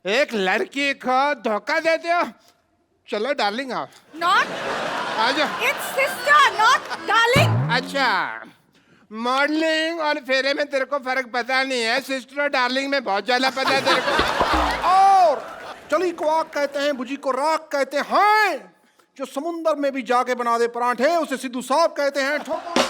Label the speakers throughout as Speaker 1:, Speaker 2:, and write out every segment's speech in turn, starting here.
Speaker 1: एक लड़की को धोखा देते हो। चलो डार्लिंग आओ।
Speaker 2: Not.
Speaker 1: आ जाओ।
Speaker 2: It's sister, not darling.
Speaker 1: अच्छा, मॉडलिंग और फेरे में तेरे को फर्क पता नहीं है, सिस्टर और डार्लिंग में बहुत ज्यादा पता है तेरे को।
Speaker 3: और चली को आग कहते हैं, बुझी को राख कहते हैं, जो समुंदर में भी जाके बना दे परांठे उसे सिद्धू साहब कहते हैं। ठोको।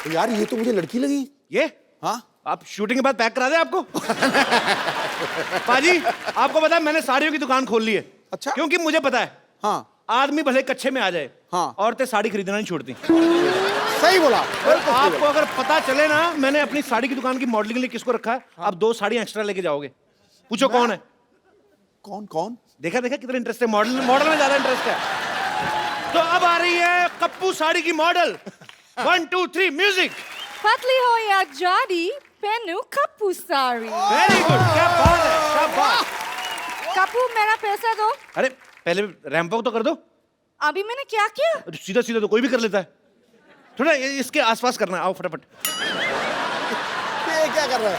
Speaker 4: यार ये तो मुझे लड़की लगी।
Speaker 5: ये
Speaker 4: हाँ
Speaker 5: आप शूटिंग के बाद पैक करा दे आपको। पाजी आपको पता है मैंने साड़ियों की दुकान खोल ली है।
Speaker 4: अच्छा।
Speaker 5: क्योंकि मुझे पता है
Speaker 4: हाँ
Speaker 5: आदमी भले कच्चे में आ जाए,
Speaker 4: हाँ
Speaker 5: औरतें साड़ी खरीदना नहीं छोड़ती।
Speaker 4: सही बोला।
Speaker 5: आपको अगर पता चले ना मैंने अपनी साड़ी की दुकान की मॉडलिंग के लिए किसको रखा है, आप 2 साड़ी एक्स्ट्रा लेके जाओगे। पूछो कौन है।
Speaker 4: कौन कौन?
Speaker 5: देखा देखा कितना इंटरेस्ट है, मॉडल मॉडल में ज्यादा इंटरेस्ट है। तो अब आ रही है कप्पू साड़ी की मॉडल। 1 2 3 म्यूजिक।
Speaker 2: पतली हो या जाड़ी, पहनू कप्पू साड़ी।
Speaker 5: वेरी गुड, क्या बात है, क्या बात।
Speaker 2: कप्पू मेरा पैसा दो।
Speaker 5: अरे पहले रैंप वॉक तो कर दो।
Speaker 2: अभी मैंने क्या किया?
Speaker 5: सीधा सीधा तो कोई भी कर लेता है, थोड़ा इसके आसपास करना है। आओ फटाफट।
Speaker 4: ये क्या कर रहा है?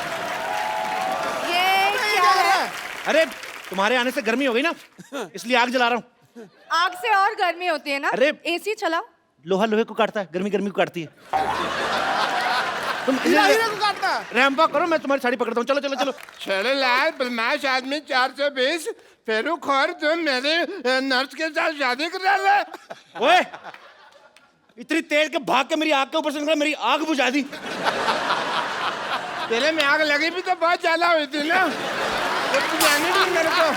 Speaker 2: ये क्या है?
Speaker 5: अरे तुम्हारे आने से गर्मी हो गई ना, इसलिए आग जला रहा हूँ।
Speaker 2: आग से और गर्मी होती है ना।
Speaker 5: अरे
Speaker 2: एसी चलाओ।
Speaker 5: लोहा लोहे को काटता है, गर्मी गर्मी को काटती है। तुम
Speaker 4: को काटता है।
Speaker 5: रैंप वॉक करो, मैं तुम्हारी साड़ी पकड़ता हूँ। चलो चलो चलो।
Speaker 1: चलो लाल बदमाश आदमी 420 फेरू खोर, तुम मेरे नर्स के साथ शादी करा ले।
Speaker 5: ओए इतनी तेज के भाग के मेरी आग के ऊपर से निकला, मेरी आग बुझा दी।
Speaker 1: तेरे में आग लगी भी तो बहुत ज्यादा हुई थी ना, तो जाने दी मेरे को।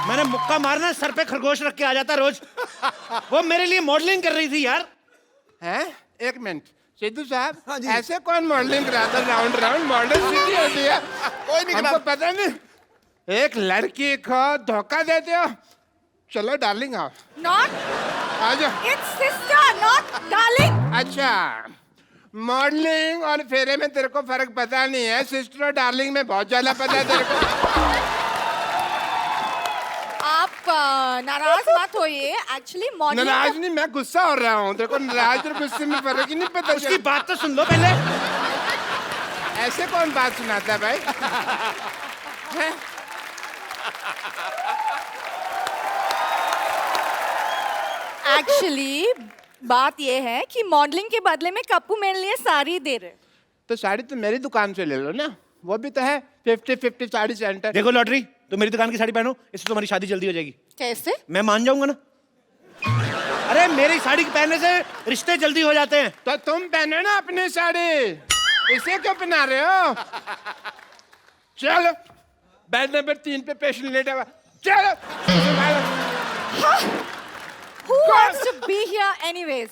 Speaker 5: मैंने मुक्का मारना सर पे खरगोश रख के आ जाता रोज। वो मेरे लिए मॉडलिंग कर रही थी यार।
Speaker 1: हैं? एक मिनट सिद्धू साहब,
Speaker 4: हाँ जी।
Speaker 1: ऐसे कौन मॉडलिंग कराता है? राउंड राउंड मॉडल सीधी होती है।
Speaker 4: कोई नहीं
Speaker 1: हमको पता नहीं। एक लड़की को धोखा देते हो। चलो डार्लिंग आओ।
Speaker 2: Not.
Speaker 1: आ जाओ।
Speaker 2: It's sister, not darling.
Speaker 1: अच्छा, मॉडलिंग और फेरे में तेरे को फर्क पता नहीं है, सिस्टर और डार्लिंग में बहुत ज्यादा पता है तेरे को।
Speaker 2: आप नाराज मत होइए। एक्चुअली मॉडलिंग
Speaker 1: नाराज नहीं, मैं गुस्सा हो रहा हूँ। तेरे को नाराज और गुस्से में फर्क ही नहीं पता।
Speaker 5: उसकी बात तो सुन लो पहले।
Speaker 1: ऐसे कौन बात सुनाता है भाई? हैं?
Speaker 2: एक्चुअली बात ये है कि मॉडलिंग के बदले में कप्पू मेरे लिए साड़ी दे रहे।
Speaker 1: तो साड़ी तो मेरी दुकान से ले लो ना, वो भी तो है 50-50 साड़ी सेंटर।
Speaker 5: देखो लॉटरी, तो मेरी दुकान की साड़ी पहनो, इससे तुम्हारी शादी जल्दी हो जाएगी।
Speaker 2: कैसे?
Speaker 5: मैं मान जाऊंगा ना। अरे मेरी साड़ी के पहनने से रिश्ते जल्दी हो जाते हैं।
Speaker 1: तो तुम पहनो ना अपनी साड़ी, इसे क्यों पहना रहे हो? चलो बेड नंबर 3 पे पेशेंट लेटा हुआ। चलो।
Speaker 2: Who wants to be here anyways?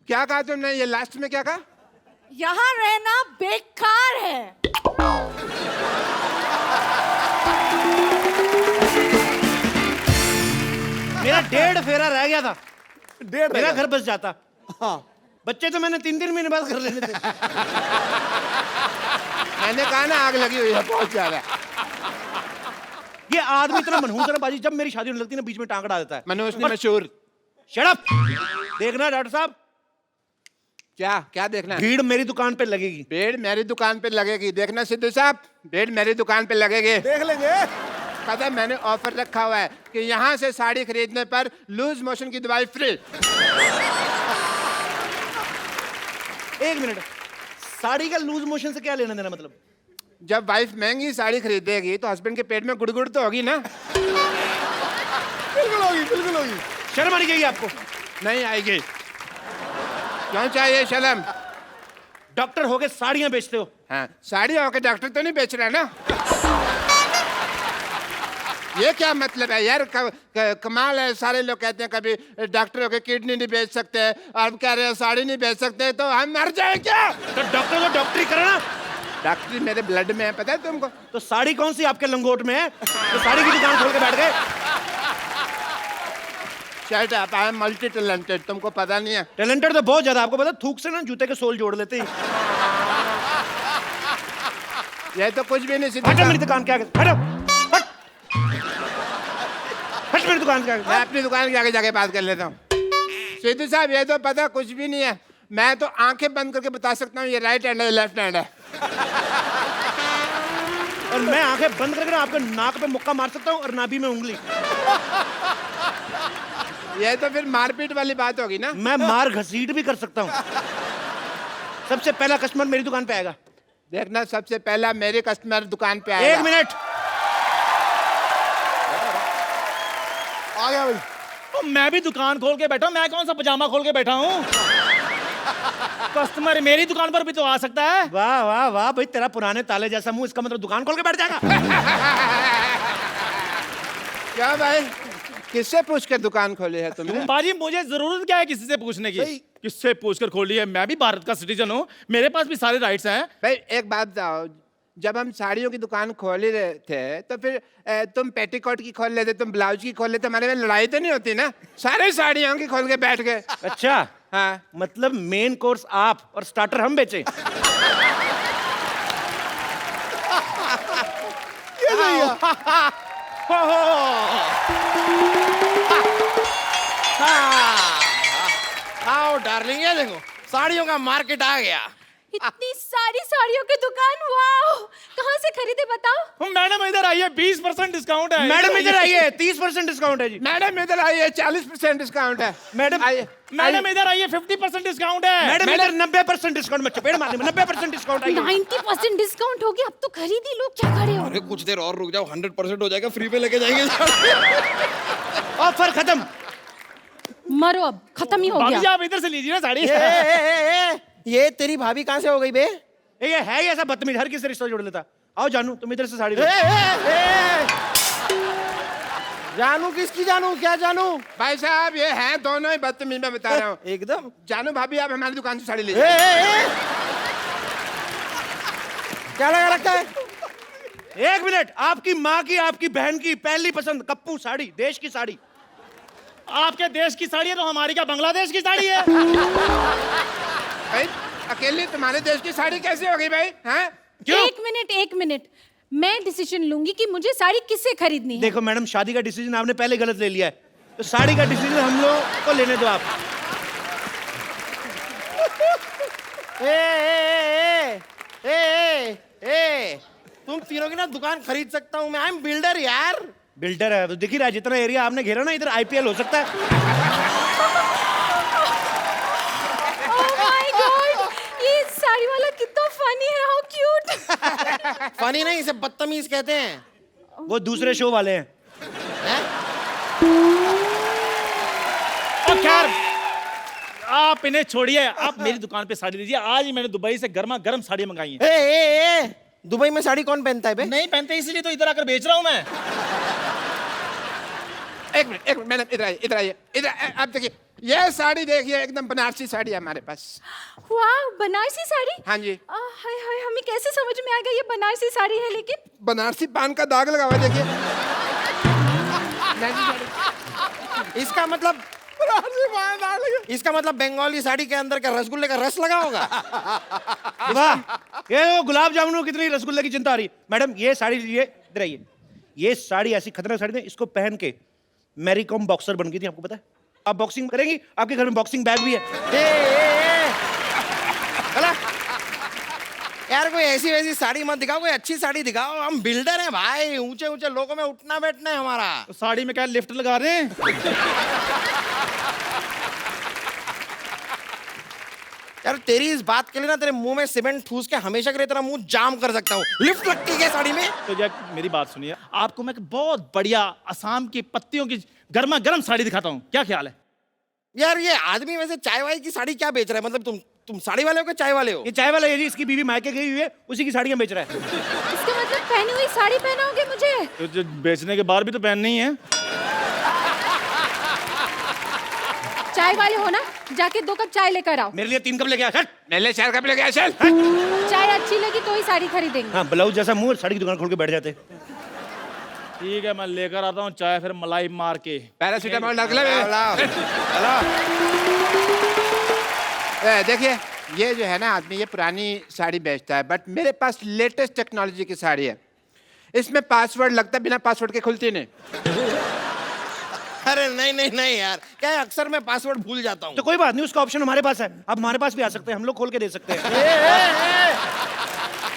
Speaker 1: क्या कहा तुमने? ये लास्ट में क्या कहा?
Speaker 2: यहाँ रहना बेकार है।
Speaker 5: मेरा 1.5 फेरा रह गया था,
Speaker 4: 1.5
Speaker 5: मेरा घर बस जाता।
Speaker 4: हाँ
Speaker 5: बच्चे तो मैंने 3-3 महीने बाद कर लेने थे।
Speaker 1: मैंने कहा ना आग लगी हुई है बहुत ज्यादा।
Speaker 5: ये आदमी इतना मनहूस है ना बाजी, जब मेरी शादी होने लगती है ना बीच में टांग अड़ा देता है।
Speaker 1: मनोज ने मशहूर।
Speaker 5: Shut up. देखना डॉक्टर साहब,
Speaker 1: क्या क्या देखना है?
Speaker 5: भीड़ मेरी दुकान पे लगेगी।
Speaker 1: भीड़ मेरी दुकान पे लगेगी। देखना सिद्धू साहब, भीड़ मेरी दुकान पे लगेगी।
Speaker 4: देख लेंगे।
Speaker 1: पता है मैंने ऑफर रखा हुआ है कि यहाँ से साड़ी खरीदने पर लूज मोशन की दवाई फ्री।
Speaker 5: एक मिनट, साड़ी का लूज मोशन से क्या लेना देना? मतलब
Speaker 1: जब वाइफ महंगी साड़ी खरीदेगी तो हस्बैंड के पेट में गुड़गुड़ तो होगी ना।
Speaker 4: बिल्कुल होगी, बिल्कुल होगी।
Speaker 5: शर्म आनी चाहिए आपको।
Speaker 1: नहीं आएगी। क्यों चाहिए शर्म?
Speaker 5: डॉक्टर होके साड़ियां बेचते हो।
Speaker 1: हाँ, साड़ी होकर डॉक्टर तो नहीं बेच रहा ना। ये क्या मतलब है यार? कमाल है। सारे लोग कहते हैं कभी डॉक्टर होकर किडनी नहीं बेच सकते, और कह रहे हैं साड़ी नहीं बेच सकते, तो हम मर जाए क्या?
Speaker 5: तो डॉक्टर तो डॉक्टरी करना।
Speaker 1: डॉक्टरी मेरे ब्लड में है, पता है तुमको?
Speaker 5: तो साड़ी कौन सी आपके लंगोट में है तो साड़ी की दुकान खोल के बैठ गए?
Speaker 1: Shut up, I am multi talented, तुमको पता नहीं है?
Speaker 5: टैलेंटेड तो बहुत ज्यादा, आपको पता थूक से ना जूते के सोल जोड़ लेते हैं।
Speaker 1: ये तो कुछ भी नहीं।
Speaker 5: हटो मेरी दुकान के आगे, हटो, हट, हट मेरी दुकान के आगे।
Speaker 1: मैं अपनी दुकान के आगे जाके बात कर लेता हूँ। सिद्धू साहब ये तो पता कुछ भी नहीं है, मैं तो आंखें बंद करके बता सकता हूँ ये राइट हैंड है लेफ्ट हैंड है।
Speaker 5: और मैं आंखें बंद करके आपके नाक पे मुक्का मार सकता हूँ और नाभि में उंगली।
Speaker 1: ये तो फिर मारपीट वाली बात होगी ना।
Speaker 5: मैं मार घसीट भी कर सकता हूँ। सबसे पहला कस्टमर मेरी दुकान पे आएगा।
Speaker 1: देखना, सबसे पहला मेरे कस्टमर दुकान पे आएगा।
Speaker 5: 1 मिनट।
Speaker 4: आ गया भाई।
Speaker 6: तो मैं भी दुकान खोल के बैठा हूँ, मैं कौन सा पजामा खोल के बैठा हूँ? कस्टमर मेरी दुकान पर भी तो आ सकता है।
Speaker 5: वाह वाह वाह भाई, तेरा पुराने ताले जैसा मुंह, इसका मतलब दुकान खोल के बैठ जाएगा।
Speaker 1: क्या भाई, किससे पूछ कर दुकान खोली है तुमने?
Speaker 6: बाजी मुझे जरूरत क्या है किसी से पूछने की? किससे पूछकर खोली है? मैं भी भारत का सिटीजन हूँ, मेरे पास भी सारे राइट्स हैं।
Speaker 1: भाई एक बात बताओ, जब हम साड़ियों की दुकान खोल ही रहे थे तो फिर तुम पेटीकोट की खोल लेते, तुम ब्लाउज की खोल लेते, हमारे में लड़ाई तो नहीं होती ना? सारे साड़ियों की खोल के बैठ गए।
Speaker 5: अच्छा,
Speaker 1: हाँ,
Speaker 5: मतलब मेन कोर्स आप और स्टार्टर हम बेचे।
Speaker 4: ये सही है।
Speaker 7: आओ डार्लिंग, ये देखो साड़ियों का मार्केट आ गया।
Speaker 2: इतनी सारी साड़ियों की दुकान, वाओ! कहाँ से खरीदे बताओ?
Speaker 6: मैडम इधर आइए, 20% डिस्काउंट है।
Speaker 5: मैडम इधर आइए, 30% डिस्काउंट है जी।
Speaker 1: मैडम इधर आइए, 40% डिस्काउंट है।
Speaker 5: मैडम
Speaker 1: आइए,
Speaker 6: मैडम इधर आइए, 50% डिस्काउंट है।
Speaker 5: मैडम इधर 90% डिस्काउंट में चपेट मारने में 90% डिस्काउंट आइए।
Speaker 2: 90% डिस्काउंट हो गया, अब तो खरीद ही लो, क्या खड़े हो?
Speaker 7: अरे कुछ देर और रुक जाओ, 100% हो जाएगा, फ्री पे लेके जाएंगे।
Speaker 5: ऑफर खत्म।
Speaker 2: मरो, अब खत्म ही हो
Speaker 6: भाभी जी
Speaker 2: गया।
Speaker 6: आप इधर से लीजिए ना साड़ी।
Speaker 7: ये तेरी भाभी कहाँ से हो गई बे?
Speaker 5: ये है ही ऐसा बदतमीज, हर किसी से रिश्ता जोड़ लेता। आओ जानू, तुम इधर से साड़ी लो।
Speaker 7: जानू किसकी जानू, क्या जानू?
Speaker 1: भाई साहब ये हैं दोनों ही बदतमीज, मैं बता रहा हूँ।
Speaker 7: एकदम।
Speaker 1: जानू भाभी, आप हमारी दुकान से साड़ी लीजिए।
Speaker 7: क्या लगा रखा है?
Speaker 5: 1 मिनट, आपकी माँ की, आपकी बहन की पहली पसंद कप्पू साड़ी, देश की साड़ी।
Speaker 6: आपके देश की साड़ी है तो हमारी क्या बांग्लादेश की साड़ी है?
Speaker 1: भाई अकेले तुम्हारे देश की साड़ी कैसे होगी भाई? हैं?
Speaker 2: एक मिनट, मैं डिसीजन लूंगी कि मुझे साड़ी किससे खरीदनी है।
Speaker 5: देखो मैडम, शादी का डिसीजन आपने पहले गलत ले लिया है, तो साड़ी का डिसीजन हम लोग को लेने दो आप।
Speaker 7: तुम तीनों की ना दुकान खरीद सकता हूँ मैं, आई एम बिल्डर यार।
Speaker 5: बिल्डर है तो दिख ही रहा है, जितना एरिया आपने घेरा ना, इधर आईपीएल हो सकता है।
Speaker 2: Oh my God! ये साड़ी वाला कितना फनी है, हाउ क्यूट।
Speaker 7: फनी नहीं, इसे बदतमीज कहते हैं।
Speaker 5: वो दूसरे शो वाले हैं।
Speaker 6: और खैर आप इन्हें छोड़िए, आप मेरी दुकान पे साड़ी लीजिए। आज ही मैंने दुबई से गर्मा गर्म साड़ी मंगाई है।
Speaker 7: दुबई में साड़ी कौन पहनता है बे?
Speaker 6: नहीं पहनते इसीलिए तो इधर आकर बेच रहा हूँ मैं।
Speaker 1: एक मिनट मैडम, इधर आइए, इधर आइए, इधर आप देखिए, ये साड़ी देखिए, एकदम बनारसी साड़ी है हमारे पास।
Speaker 2: वाह, बनारसी साड़ी?
Speaker 1: हाँ जी।
Speaker 2: हाय हाय, हमें कैसे समझ में आ गया ये बनारसी साड़ी है? लेकिन
Speaker 1: बनारसी पान का दाग लगा हुआ है, देखिए।
Speaker 7: इसका मतलब बंगाली साड़ी के अंदर का रसगुल्ले का रस लगा होगा।
Speaker 5: वाह, ये वो गुलाब जामुनों कितनी रसगुल्ले की चिंता आ रही है। मैडम ये साड़ी लीजिए, इधर आइए। ये साड़ी ऐसी खतरनाक साड़ी है, इसको पहन के मैरी कॉम बॉक्सर बन गई थी, आपको पता है? आप बॉक्सिंग करेंगी, आपके घर में बॉक्सिंग बैग भी है।
Speaker 7: चला यार, कोई ऐसी वैसी साड़ी मत दिखाओ, कोई अच्छी साड़ी दिखाओ। हम बिल्डर हैं भाई, ऊंचे ऊंचे लोगों में उठना बैठना है हमारा।
Speaker 6: तो साड़ी में क्या लिफ्ट लगा रहे हैं?
Speaker 7: यार तेरी इस बात के लिए ना तेरे मुंह में सीमेंट ठूस के हमेशा के लिए तेरा मुंह जाम कर सकता हूँ। लिफ्ट लगती है साड़ी में?
Speaker 6: तो जब मेरी बात सुनिए, आपको मैं एक बहुत बढ़िया असम की पत्तियों की गर्मा गर्म साड़ी दिखाता हूँ, क्या ख्याल है?
Speaker 7: यार ये आदमी वैसे चाय वाय की साड़ी क्या बेच रहा है? मतलब तुम साड़ी वाले हो कि चाय वाले हो?
Speaker 5: ये चाय वाला है जी, इसकी बीवी मायके गई हुई है, उसी की साड़ियां बेच रहा है।
Speaker 2: इसका मतलब पहनी हुई साड़ी पहनाओगे मुझे?
Speaker 6: तो जो बेचने के बाद भी तो पहननी है।
Speaker 2: चाय वाले हो ना, जाके 2 कप चाय लेकर आओ।
Speaker 5: मेरे लिए 3 कप लेके आ। चल।
Speaker 1: मेरे लिए 4 कप लेके आ, चल।
Speaker 2: चाय अच्छी लगी तो ही साड़ी खरीदेंगे।
Speaker 5: हाँ, ब्लाउज जैसा मुंह, साड़ी की दुकान खोल के बैठ जाते।
Speaker 6: ठीक है, मैं लेकर आता हूँ चाय, फिर मलाई मार के।
Speaker 1: पैरासीटामोल रख ले।
Speaker 7: लाओ,
Speaker 1: देखिए, ये जो है ना आदमी, ये पुरानी साड़ी बेचता है, बट मेरे पास लेटेस्ट टेक्नोलॉजी की साड़ी है। इसमें पासवर्ड लगता है, बिना पासवर्ड के खुलती नहीं।
Speaker 7: अरे नहीं नहीं नहीं यार, क्या है, अक्सर मैं पासवर्ड भूल जाता हूँ।
Speaker 5: तो कोई बात नहीं, उसका ऑप्शन हमारे पास है। अब हमारे पास भी आ सकते हैं, हम लोग खोल के दे सकते हैं।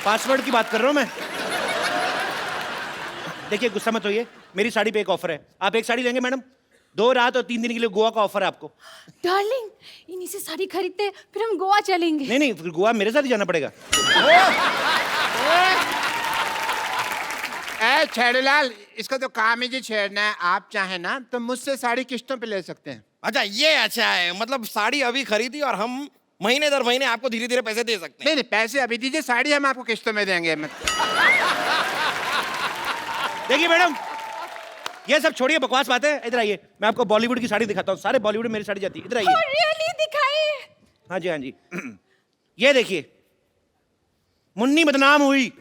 Speaker 5: पासवर्ड की बात कर रहा हूँ मैं। देखिए, गुस्सा मत होइए, मेरी साड़ी पे एक ऑफर है। आप एक साड़ी लेंगे मैडम, 2 रात और 3 दिन के लिए गोवा का ऑफर है आपको।
Speaker 2: डार्लिंग, इन्हीं से साड़ी खरीदते फिर हम गोवा चलेंगे।
Speaker 5: नहीं नहीं, फिर गोवा मेरे साथ ही जाना पड़ेगा।
Speaker 1: ए छेड़ूलाल, इसका तो काम ही जी छेड़ना है। आप चाहे ना तो मुझसे साड़ी किस्तों पे ले सकते हैं।
Speaker 7: अच्छा, ये अच्छा है, मतलब साड़ी अभी खरीदी और हम महीने दर महीने आपको धीरे धीरे पैसे दे सकते हैं।
Speaker 1: नहीं नहीं, पैसे अभी दीजिए, साड़ी हम आपको किस्तों में देंगे।
Speaker 5: देखिए मैडम, ये सब छोड़िए, बकवास बातें। इधर आइए, मैं आपको बॉलीवुड की साड़ी दिखाता हूँ। सारे बॉलीवुड में मेरी साड़ी जाती है। इधर आइए।
Speaker 2: रियली दिखाइए।
Speaker 5: हाँ जी, हाँ जी। ये देखिए, मुन्नी बदनाम हुई,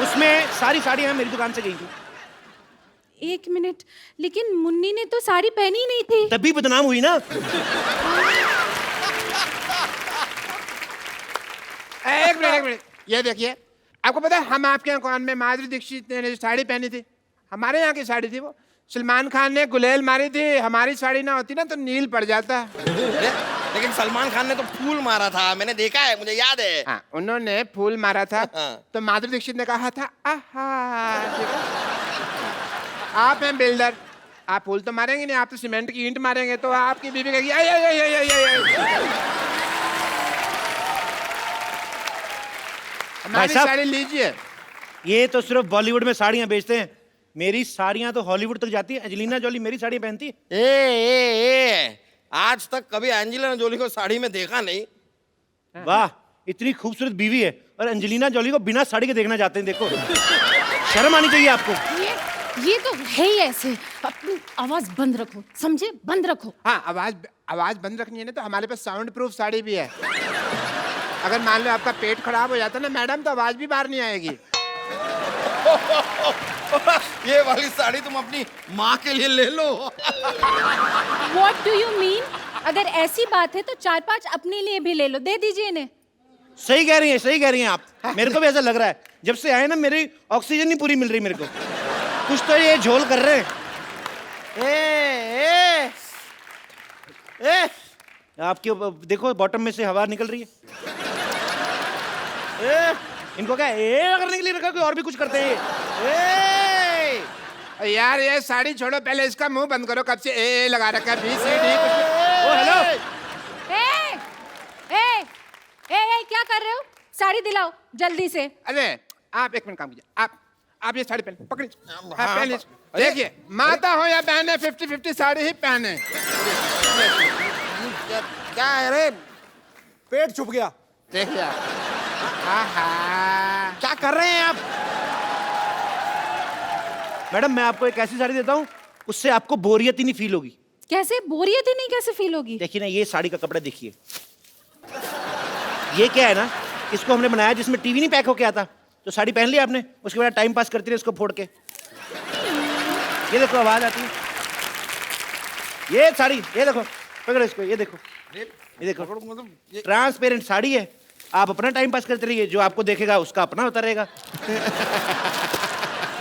Speaker 5: उसमें सारी साड़ियां मेरी दुकान से गई थी।
Speaker 2: 1 मिनट, लेकिन मुन्नी ने तो साड़ी पहनी ही नहीं थी।
Speaker 5: तभी बदनाम हुई ना।
Speaker 1: एक मिनट, ये देखिए, आपको पता है हम आपके यहाँ कौन में माधुरी दीक्षित ने जो साड़ी पहनी थी, हमारे यहाँ की साड़ी थी वो। सलमान खान ने गुलेल मारी थी, हमारी साड़ी ना होती ना तो नील पड़ जाता।
Speaker 7: लेकिन सलमान खान ने तो फूल मारा था, मैंने देखा है, मुझे याद है।
Speaker 1: हाँ, उन्होंने फूल मारा था
Speaker 7: हाँ।
Speaker 1: तो माधुरी दीक्षित ने कहा था आहा। ठीक है? आप हैं बिल्डर, आप फूल तो मारेंगे नहीं, आप तो सीमेंट की ईंट मारेंगे, तो आपकी बीवी कहेगी आई आई आई आई आई आई। हमारी
Speaker 5: साहब।
Speaker 1: साड़ी लीजिए।
Speaker 5: ये तो सिर्फ बॉलीवुड में साड़ियां बेचते हैं, मेरी साड़ियां तो हॉलीवुड तक जाती है। एंजेलिना जोली मेरी साड़ी पहनती है।
Speaker 7: ए, आज तक कभी एंजेलिना जोली को साड़ी में देखा नहीं।
Speaker 5: वाह, इतनी खूबसूरत बीवी है और एंजेलिना जोली को बिना साड़ी के देखना चाहते हैं। देखो, शर्म आनी चाहिए आपको।
Speaker 2: ये तो है ही ऐसे। अपनी आवाज बंद रखो, समझे? बंद रखो।
Speaker 1: हाँ, आवाज बंद रखनी है ना, तो हमारे पास साउंड प्रूफ साड़ी भी है। अगर मान लो आपका पेट खराब हो जाता ना मैडम, तो आवाज भी बाहर नहीं आएगी।
Speaker 7: ये वाली साड़ी तुम अपनी माँ के लिए ले लो।
Speaker 2: What do you mean? अगर ऐसी बात है तो 4-5 अपने लिए भी ले लो, दे दीजिए इन्हें।
Speaker 5: सही कह रही हैं, सही कह रही हैं आप। मेरे को भी ऐसा लग रहा है, जब से आए ना मेरी ऑक्सीजन नहीं पूरी मिल रही मेरे को। कुछ तो ये झोल कर रहे हैं। आपके देखो, बॉटम में से हवा निकल रही है। इनको क्या करने के लिए रखा, कोई और भी कुछ करते हैं।
Speaker 1: यार ये साड़ी छोड़ो, पहले इसका मुंह बंद करो। कब से ए लगा रखा है, बी सी डी
Speaker 5: ओ हेलो,
Speaker 2: ए, क्या कर रहे हो? साड़ी दिलाओ जल्दी से।
Speaker 1: अरे आप एक मिनट काम कीजिए, आप ये साड़ी पहन पकड़िए। हाँ, पहन लीजिए। देखिए, माता हो या बहने, 50-50 साड़ी ही पहने।
Speaker 7: क्या है रे,
Speaker 4: पेट छुप गया।
Speaker 1: देखिए आहा।
Speaker 7: क्या कर रहे हैं आप?
Speaker 5: मैडम मैं आपको एक ऐसी साड़ी देता हूँ, उससे आपको बोरियत ही नहीं फील होगी।
Speaker 2: कैसे बोरियत ही नहीं कैसे फील होगी?
Speaker 5: देखिए ना, ये साड़ी का कपड़ा देखिए। ये क्या है ना, इसको हमने बनाया जिसमें टीवी नहीं पैक होके आता। तो साड़ी पहन ली आपने, उसके बाद टाइम पास करती रही इसको फोड़ के। ये देखो आवाज आती है। ये साड़ी, ये देखो, पकड़ो इसको, ये देखो, ये देखो, ट्रांसपेरेंट साड़ी है। आप अपना टाइम पास करते रहिए, जो आपको देखेगा उसका अपना होता रहेगा।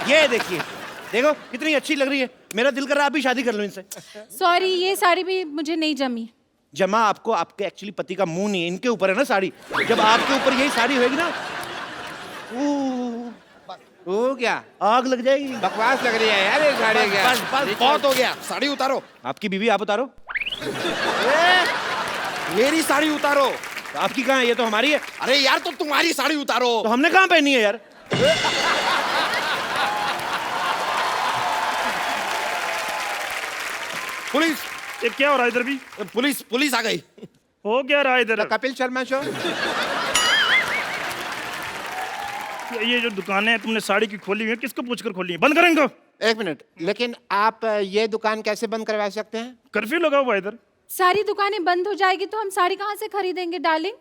Speaker 5: ये देखिए, देखो कितनी अच्छी लग रही है। मेरा दिल कर रहा है आप भी शादी कर लो इनसे।
Speaker 2: सॉरी, ये साड़ी भी मुझे नहीं जमी।
Speaker 5: जमा आपको आपके एक्चुअली पति का मुंह नहीं है, इनके ऊपर है ना साड़ी। जब आपके ऊपर यही साड़ी होगी ना,
Speaker 1: वो क्या
Speaker 5: आग लग जाएगी।
Speaker 1: बकवास लग रही है यार ये साड़ी। क्या
Speaker 7: बस बस बहुत हो गया, साड़ी उतारो।
Speaker 5: आपकी बीवी आप उतारो।
Speaker 7: मेरी साड़ी उतारो।
Speaker 5: तो आपकी कहाँ है? ये तो हमारी है।
Speaker 7: अरे यार, तो तुम्हारी साड़ी उतारो।
Speaker 5: तो हमने कहाँ पहनी है यार?
Speaker 7: पुलिस,
Speaker 6: ये क्या हो रहा है इधर भी?
Speaker 7: पुलिस पुलिस आ गई।
Speaker 6: हो क्या रहा है इधर?
Speaker 1: कपिल शर्मा शो।
Speaker 6: ये जो दुकानें हैं तुमने साड़ी की खोली हुई है, किसको पूछकर खोली है? बंद करें इनको।
Speaker 1: एक मिनट, लेकिन आप ये दुकान कैसे बंद करवा सकते हैं?
Speaker 6: कर्फ्यू लगा हुआ है इधर।
Speaker 2: सारी दुकानें बंद हो जाएगी तो हम साड़ी कहाँ से खरीदेंगे डार्लिंग?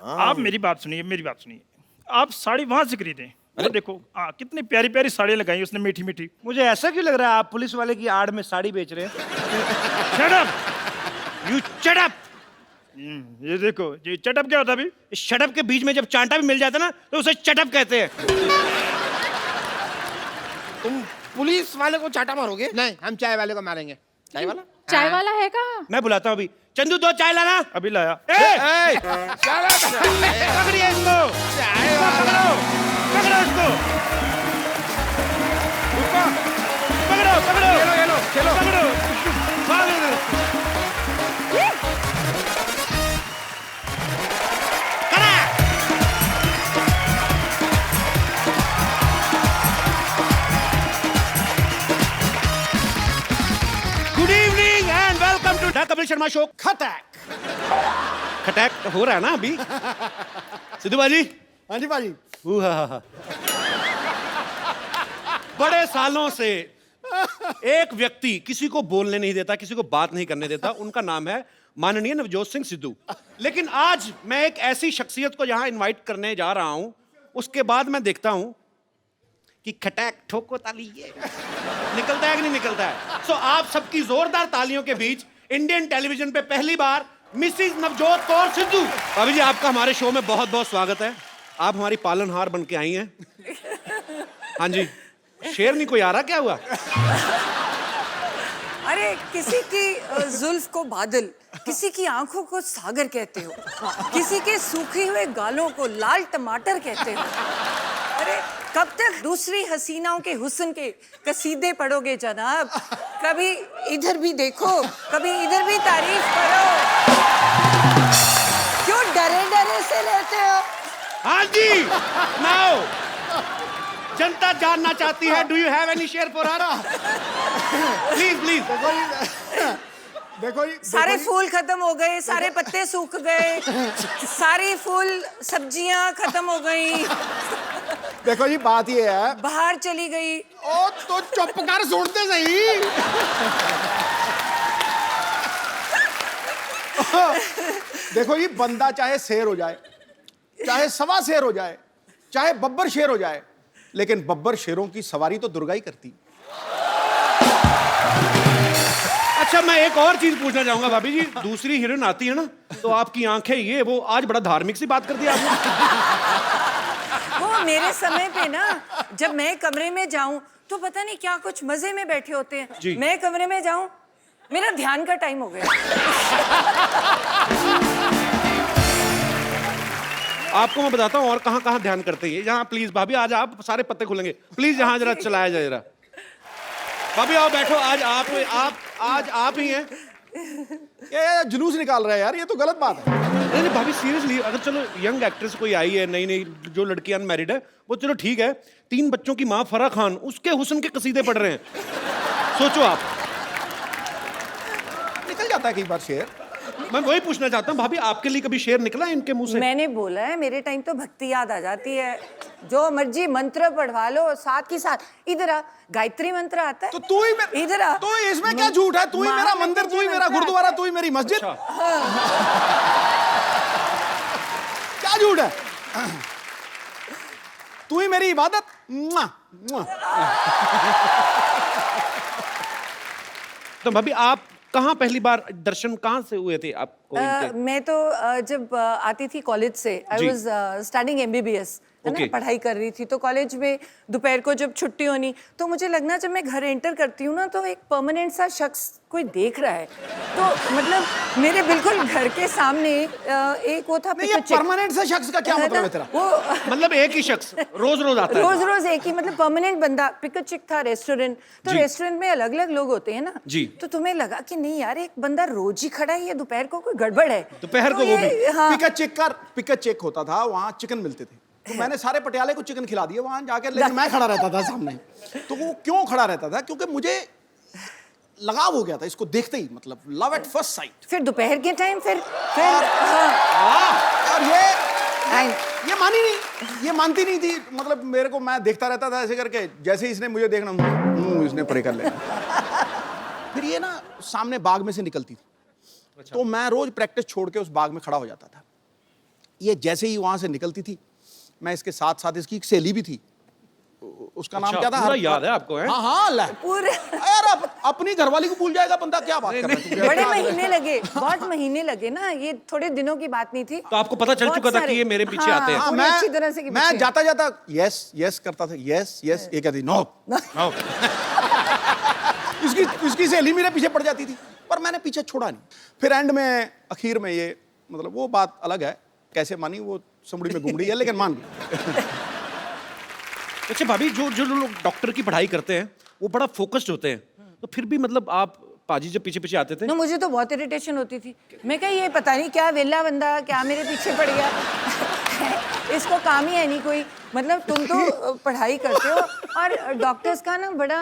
Speaker 6: आप मेरी बात सुनिए, मेरी बात सुनिए। आप साड़ी वहां से खरीदें, अरे देखो कितनी प्यारी प्यारी साड़ी लगाई उसने, मीठी मीठी।
Speaker 5: मुझे ऐसा क्यों लग रहा है आप पुलिस वाले की आड़ में साड़ी बेच रहे हैं?
Speaker 6: Shut up, you shut up. ये देखो, ये चटअप क्या होता है अभी?
Speaker 5: इस शटअप के बीच में जब चांटा भी मिल जाता ना तो उसे चटअप कहते हैं।
Speaker 7: तुम पुलिस वाले को चाटा मारोगे?
Speaker 1: नहीं, हम चाय वाले को मारेंगे।
Speaker 7: चाय वाला?
Speaker 2: चाय वाला है कहाँ?
Speaker 5: मैं बुलाता हूँ अभी। चंदू 2 चाय लाना।
Speaker 6: अभी लाया।
Speaker 5: पकड़िए इसको, पकड़ो पकड़ो इसको, पकड़ो पकड़ो, चलो पकड़ो, भागो इधर। खड़ा। Good evening and welcome to the Kapil Sharma show.
Speaker 4: खटैक।
Speaker 5: खटैक तो हो रहा है ना अभी। सिद्धू बाजी।
Speaker 4: हाँ जी भाजी।
Speaker 5: बड़े सालों से एक व्यक्ति किसी को बोलने नहीं देता, किसी को बात नहीं करने देता, उनका नाम है माननीय नवजोत सिंह सिद्धू। लेकिन आज मैं एक ऐसी शख्सियत को यहां इनवाइट करने जा रहा हूं, उसके बाद मैं देखता हूं कि खटैक ठोको ताली ये निकलता है कि नहीं निकलता है। सो आप सबकी जोरदार तालियों के बीच इंडियन टेलीविजन पे पहली बार मिसिज नवजोत कौर सिद्धू। भाभी जी, आपका हमारे शो में बहुत बहुत स्वागत है। आप हमारी पालनहार बन के आई हैं। हाँ जी, शेर नहीं कोई आ रहा, क्या हुआ?
Speaker 8: अरे किसी की जुल्फ को बादल, किसी की आंखों को सागर कहते हो, किसी के सूखे हुए गालों को लाल टमाटर कहते हो। अरे कब तक दूसरी हसीनाओं के हुस्न के कसीदे पढ़ोगे जनाब? कभी इधर भी देखो, कभी इधर भी तारीफ करो। क्यों डरे डरे से रहते हो?
Speaker 5: हाँ जी, नाउ जनता जानना चाहती है, do you have any share for us? Please please.
Speaker 4: देखो जी,
Speaker 8: सारे फूल खत्म हो गए, सारे पत्ते सूख गए, सारी फूल सब्जियां खत्म हो गई,
Speaker 4: देखो जी बात ये है।
Speaker 8: बाहर चली गई।
Speaker 4: ओ तो चुप कर, सुनते सही। देखो जी, बंदा चाहे शेर हो जाए, चाहे सवा शेर हो जाए, चाहे बब्बर शेर हो जाए, लेकिन बब्बर शेरों की सवारी तो दुर्गा ही करती।
Speaker 5: अच्छा, मैं एक और चीज पूछना चाहूंगा भाभी जी। दूसरी हीरोइन आती है ना तो आपकी आंखें ये वो, आज बड़ा धार्मिक सी बात कर दी आपने।
Speaker 8: वो मेरे समय पे ना, जब मैं कमरे में जाऊं तो पता नहीं क्या कुछ मजे में बैठे होते
Speaker 5: जी।
Speaker 8: हैं। मैं कमरे में जाऊं, मेरा ध्यान का टाइम हो गया।
Speaker 5: आपको मैं बताता हूँ और कहाँ कहाँ ध्यान करते हैं। यहाँ प्लीज भाभी, आज आप सारे पत्ते खुलेंगे, प्लीज यहाँ जरा चलाया जाए जरा। भाभी आओ बैठो, आज आप ही हैं।
Speaker 4: ये जुलूस निकाल रहा है यार, ये तो गलत बात है।
Speaker 5: नहीं नहीं भाभी, सीरियसली, अगर चलो यंग एक्ट्रेस कोई आई है, नई नई जो लड़की अनमैरिड है, वो चलो ठीक है। 3 बच्चों की माँ फराह खान, उसके हुस्न के कसीदे पढ़ रहे हैं। सोचो आप,
Speaker 4: निकल जाता है कई बार शेर।
Speaker 5: मैं वही पूछना चाहता हूँ भाभी, आपके लिए कभी शेर निकला है इनके मुंह से?
Speaker 8: मैंने बोला है, मेरे टाइम तो भक्ति याद आ जाती है। जो मर्जी मंत्र पढ़वा लो, साथ ही साथ इधर आ, गायत्री मंत्र आता है।
Speaker 4: तो तू ही
Speaker 8: इधर आ।
Speaker 4: तो इसमें क्या झूठ है? तू ही मेरा मंदिर, तू ही मेरा गुरुद्वारा, तू ही मेरी मस्जिद। क्या झूठ है? तू ही मेरी इबादत। मुआ, मुआ।
Speaker 5: तो भाभी, आप कहाँ पहली बार दर्शन कहाँ से हुए थे आपको इनके?
Speaker 8: मैं तो जब आती थी कॉलेज से, आई वाज स्टडिंग MBBS, है ना, पढ़ाई कर रही थी। तो कॉलेज में दोपहर को जब छुट्टी होनी तो मुझे लगना, जब मैं घर एंटर करती हूँ ना तो एक परमानेंट सा शख्स कोई देख रहा है। तो मतलब मेरे बिल्कुल घर के सामने एक वो था।
Speaker 4: ये परमानेंट से शख्स का क्या मतलब है तेरा?
Speaker 8: वो
Speaker 5: मतलब एक ही शख्स रोज रोज आता है?
Speaker 8: रोज रोज एक ही, मतलब परमानेंट बंदा। पिक चिक था रेस्टोरेंट, तो रेस्टोरेंट में अलग अलग लोग होते हैं ना
Speaker 5: जी।
Speaker 8: तो तुम्हें लगा कि नहीं यार, एक बंदा रोज ही खड़ा है, ये दोपहर को कोई गड़बड़ है।
Speaker 5: दोपहर को
Speaker 8: तो
Speaker 5: वो भी?
Speaker 8: हाँ।
Speaker 4: पिक चेक होता था, वहाँ चिकन मिलते थे, तो मैंने सारे पटियाले को चिकन खिला दिया वहां जाकर। लेकिन मैं खड़ा रहता था सामने। तो वो क्यों खड़ा रहता था? क्योंकि मुझे लगाव हो गया था इसको देखते ही, मतलब लव एट फर्स्ट साइट।
Speaker 8: फिर दोपहर के टाइम फिर हाँ।
Speaker 4: और ये मानी नहीं, ये मानती नहीं थी। मतलब मेरे को, मैं देखता रहता था ऐसे करके, जैसे ही इसने मुझे देखना, इसने परे कर लेना। फिर ये ना सामने बाग में से निकलती थी। तो मैं रोज प्रैक्टिस छोड़ के उस बाग में खड़ा हो जाता था। ये जैसे ही वहां से निकलती थी, मैं इसके साथ साथ, इसकी एक सहेली भी थी, उसका नाम क्या था?
Speaker 5: पूरा याद है आपको, है?
Speaker 4: हाँ हाँ ले।
Speaker 8: पूरे
Speaker 4: यार अपनी घरवाली को भूल जाएगा बंदा, क्या बात कर रहा है तू?
Speaker 8: बड़े महीने लगे, बहुत महीने लगे ना, ये थोड़े दिनों की बात नहीं थी।
Speaker 5: तो आपको पता चल
Speaker 8: बहुत
Speaker 5: चुका था
Speaker 8: सारे-
Speaker 5: कि ये मेरे पीछे
Speaker 8: हाँ,
Speaker 5: आते हैं।
Speaker 8: पूरी अच्छी तरह से कि
Speaker 4: मैं
Speaker 8: पीछे।
Speaker 4: जाता जाता यस यस करता था, यस यस, ये कहती नो। इसकी सहेली मेरे पीछे पड़ जाती थी, पर मैंने पीछे छोड़ा नहीं। फिर एंड में आखिर में ये मतलब वो बात अलग है, कैसे मानी वो सुमड़ी में घुमड़ी है, लेकिन मान गई।
Speaker 5: अच्छा भाभी, जो जो लोग डॉक्टर की पढ़ाई करते हैं वो बड़ा फोकस्ड होते हैं, तो फिर भी मतलब आप पाजी जब पीछे पीछे आते थे?
Speaker 8: ना मुझे तो बहुत इरिटेशन होती थी। मैं कहा ये पता नहीं क्या वेला बंदा क्या मेरे पीछे पड़ गया। इसको काम ही है नहीं कोई। मतलब तुम तो पढ़ाई करते हो और डॉक्टर्स का ना बड़ा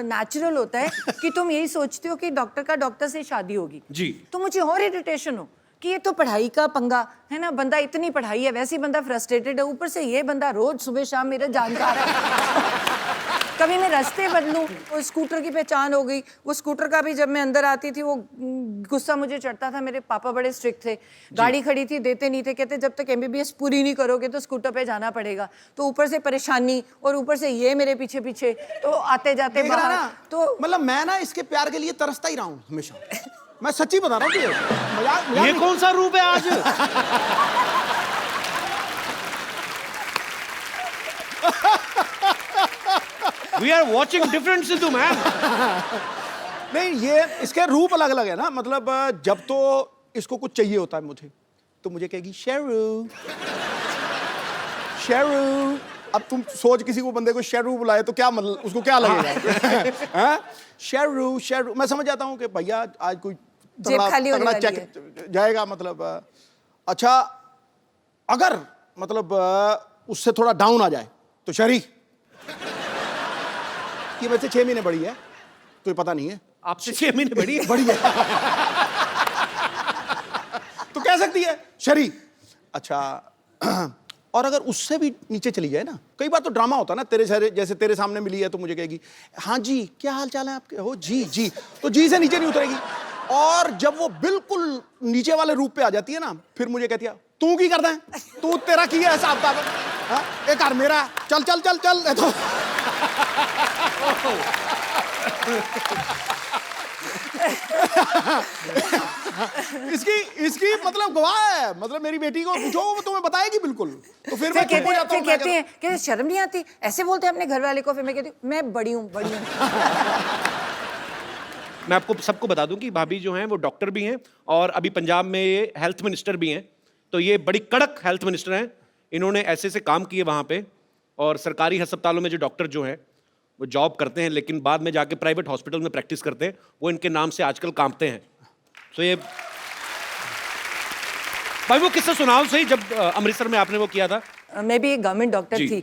Speaker 8: नेचुरल होता है कि तुम यही सोचते हो कि डॉक्टर का डॉक्टर से शादी होगी
Speaker 5: जी।
Speaker 8: तो मुझे और इरिटेशन हो कि ये तो पढ़ाई का पंगा है ना, बंदा इतनी पढ़ाई है, वैसे ही बंदा फ्रस्ट्रेटेड है, ऊपर से ये बंदा रोज सुबह शाम मेरा जानकार है। कभी मैं रास्ते बदलूं, वो स्कूटर की पहचान हो गई। वो स्कूटर का भी जब मैं अंदर आती थी वो गुस्सा मुझे चढ़ता था। मेरे पापा बड़े स्ट्रिक्ट थे, गाड़ी खड़ी थी देते नहीं थे, कहते जब तक MBBS पूरी नहीं करोगे तो स्कूटर पे जाना पड़ेगा। तो ऊपर से परेशानी और ऊपर से ये मेरे पीछे पीछे, तो आते जाते
Speaker 4: देख रहा
Speaker 8: बाहर
Speaker 4: ना,
Speaker 8: तो
Speaker 4: मतलब मैं ना इसके प्यार के लिए तरसता ही रहा हूँ हमेशा। मैं सच्ची बता रहा हूँ तुझे, मजाक
Speaker 5: ये
Speaker 4: नहीं।
Speaker 5: कौन सा रूप है आज? We are watching different Sidhu, man.
Speaker 4: नहीं, ये इसके रूप अलग अलग है ना। मतलब जब तो इसको कुछ चाहिए होता है मुझे, तो मुझे कहेगी शेरू शेरू। अब तुम सोच किसी को बंदे को शेरू बुलाए तो क्या मतलब उसको क्या लगेगा? हाँ? शेरू शेरू, मैं समझ जाता हूँ कि भैया आज कोई
Speaker 8: जेब खाली होने वाली
Speaker 4: चेक जाएगा। मतलब अच्छा, अगर मतलब उससे थोड़ा डाउन आ जाए तो शरी, ये वैसे 6 महीने बड़ी है तो ये पता नहीं है,
Speaker 5: आपसे 6 महीने बड़ी है?
Speaker 4: बड़ी है तो कह सकती है शरी। अच्छा, और अगर उससे भी नीचे चली जाए ना, कई बार तो ड्रामा होता है ना, तेरे सारे जैसे तेरे सामने मिली है तो मुझे कहेगी हाँ जी क्या हाल चाल है आपके, हो जी जी, तो जी से नीचे नहीं उतरेगी। और जब वो बिल्कुल नीचे वाले रूप पे आ जाती है ना, फिर मुझे कहती है तू की करता है, तू तेरा की है हिसाब किताब, हाँ एक कार मेरा, चल चल चल चल। तो इसकी मतलब गवाह है, मतलब मेरी बेटी को पूछो वो तुम्हें बताएगी बिल्कुल। तो फिर मैं चुप हो जाता हूं,
Speaker 8: कहते हैं कि शर्म नहीं आती, ऐसे बोलते हैं अपने घर वाले को। फिर मैं कहती हूँ मैं बड़ी हूँ बड़ी हूँ।
Speaker 5: मैं आपको सबको बता दूं कि भाभी जो हैं वो डॉक्टर भी हैं और अभी पंजाब में ये हेल्थ मिनिस्टर भी हैं। तो ये बड़ी कड़क हेल्थ मिनिस्टर हैं। इन्होंने ऐसे ऐसे काम किए वहाँ पे, और सरकारी अस्पतालों में जो डॉक्टर जो हैं वो जॉब करते हैं लेकिन बाद में जाके प्राइवेट हॉस्पिटल में प्रैक्टिस करते हैं, वो इनके नाम से आजकल कांपते हैं। तो ये भाई वो किस्सा सुनाओ सही, जब अमृतसर में आपने वो किया था।
Speaker 8: मैं भी एक गवर्नमेंट डॉक्टर
Speaker 5: जी।
Speaker 8: थी।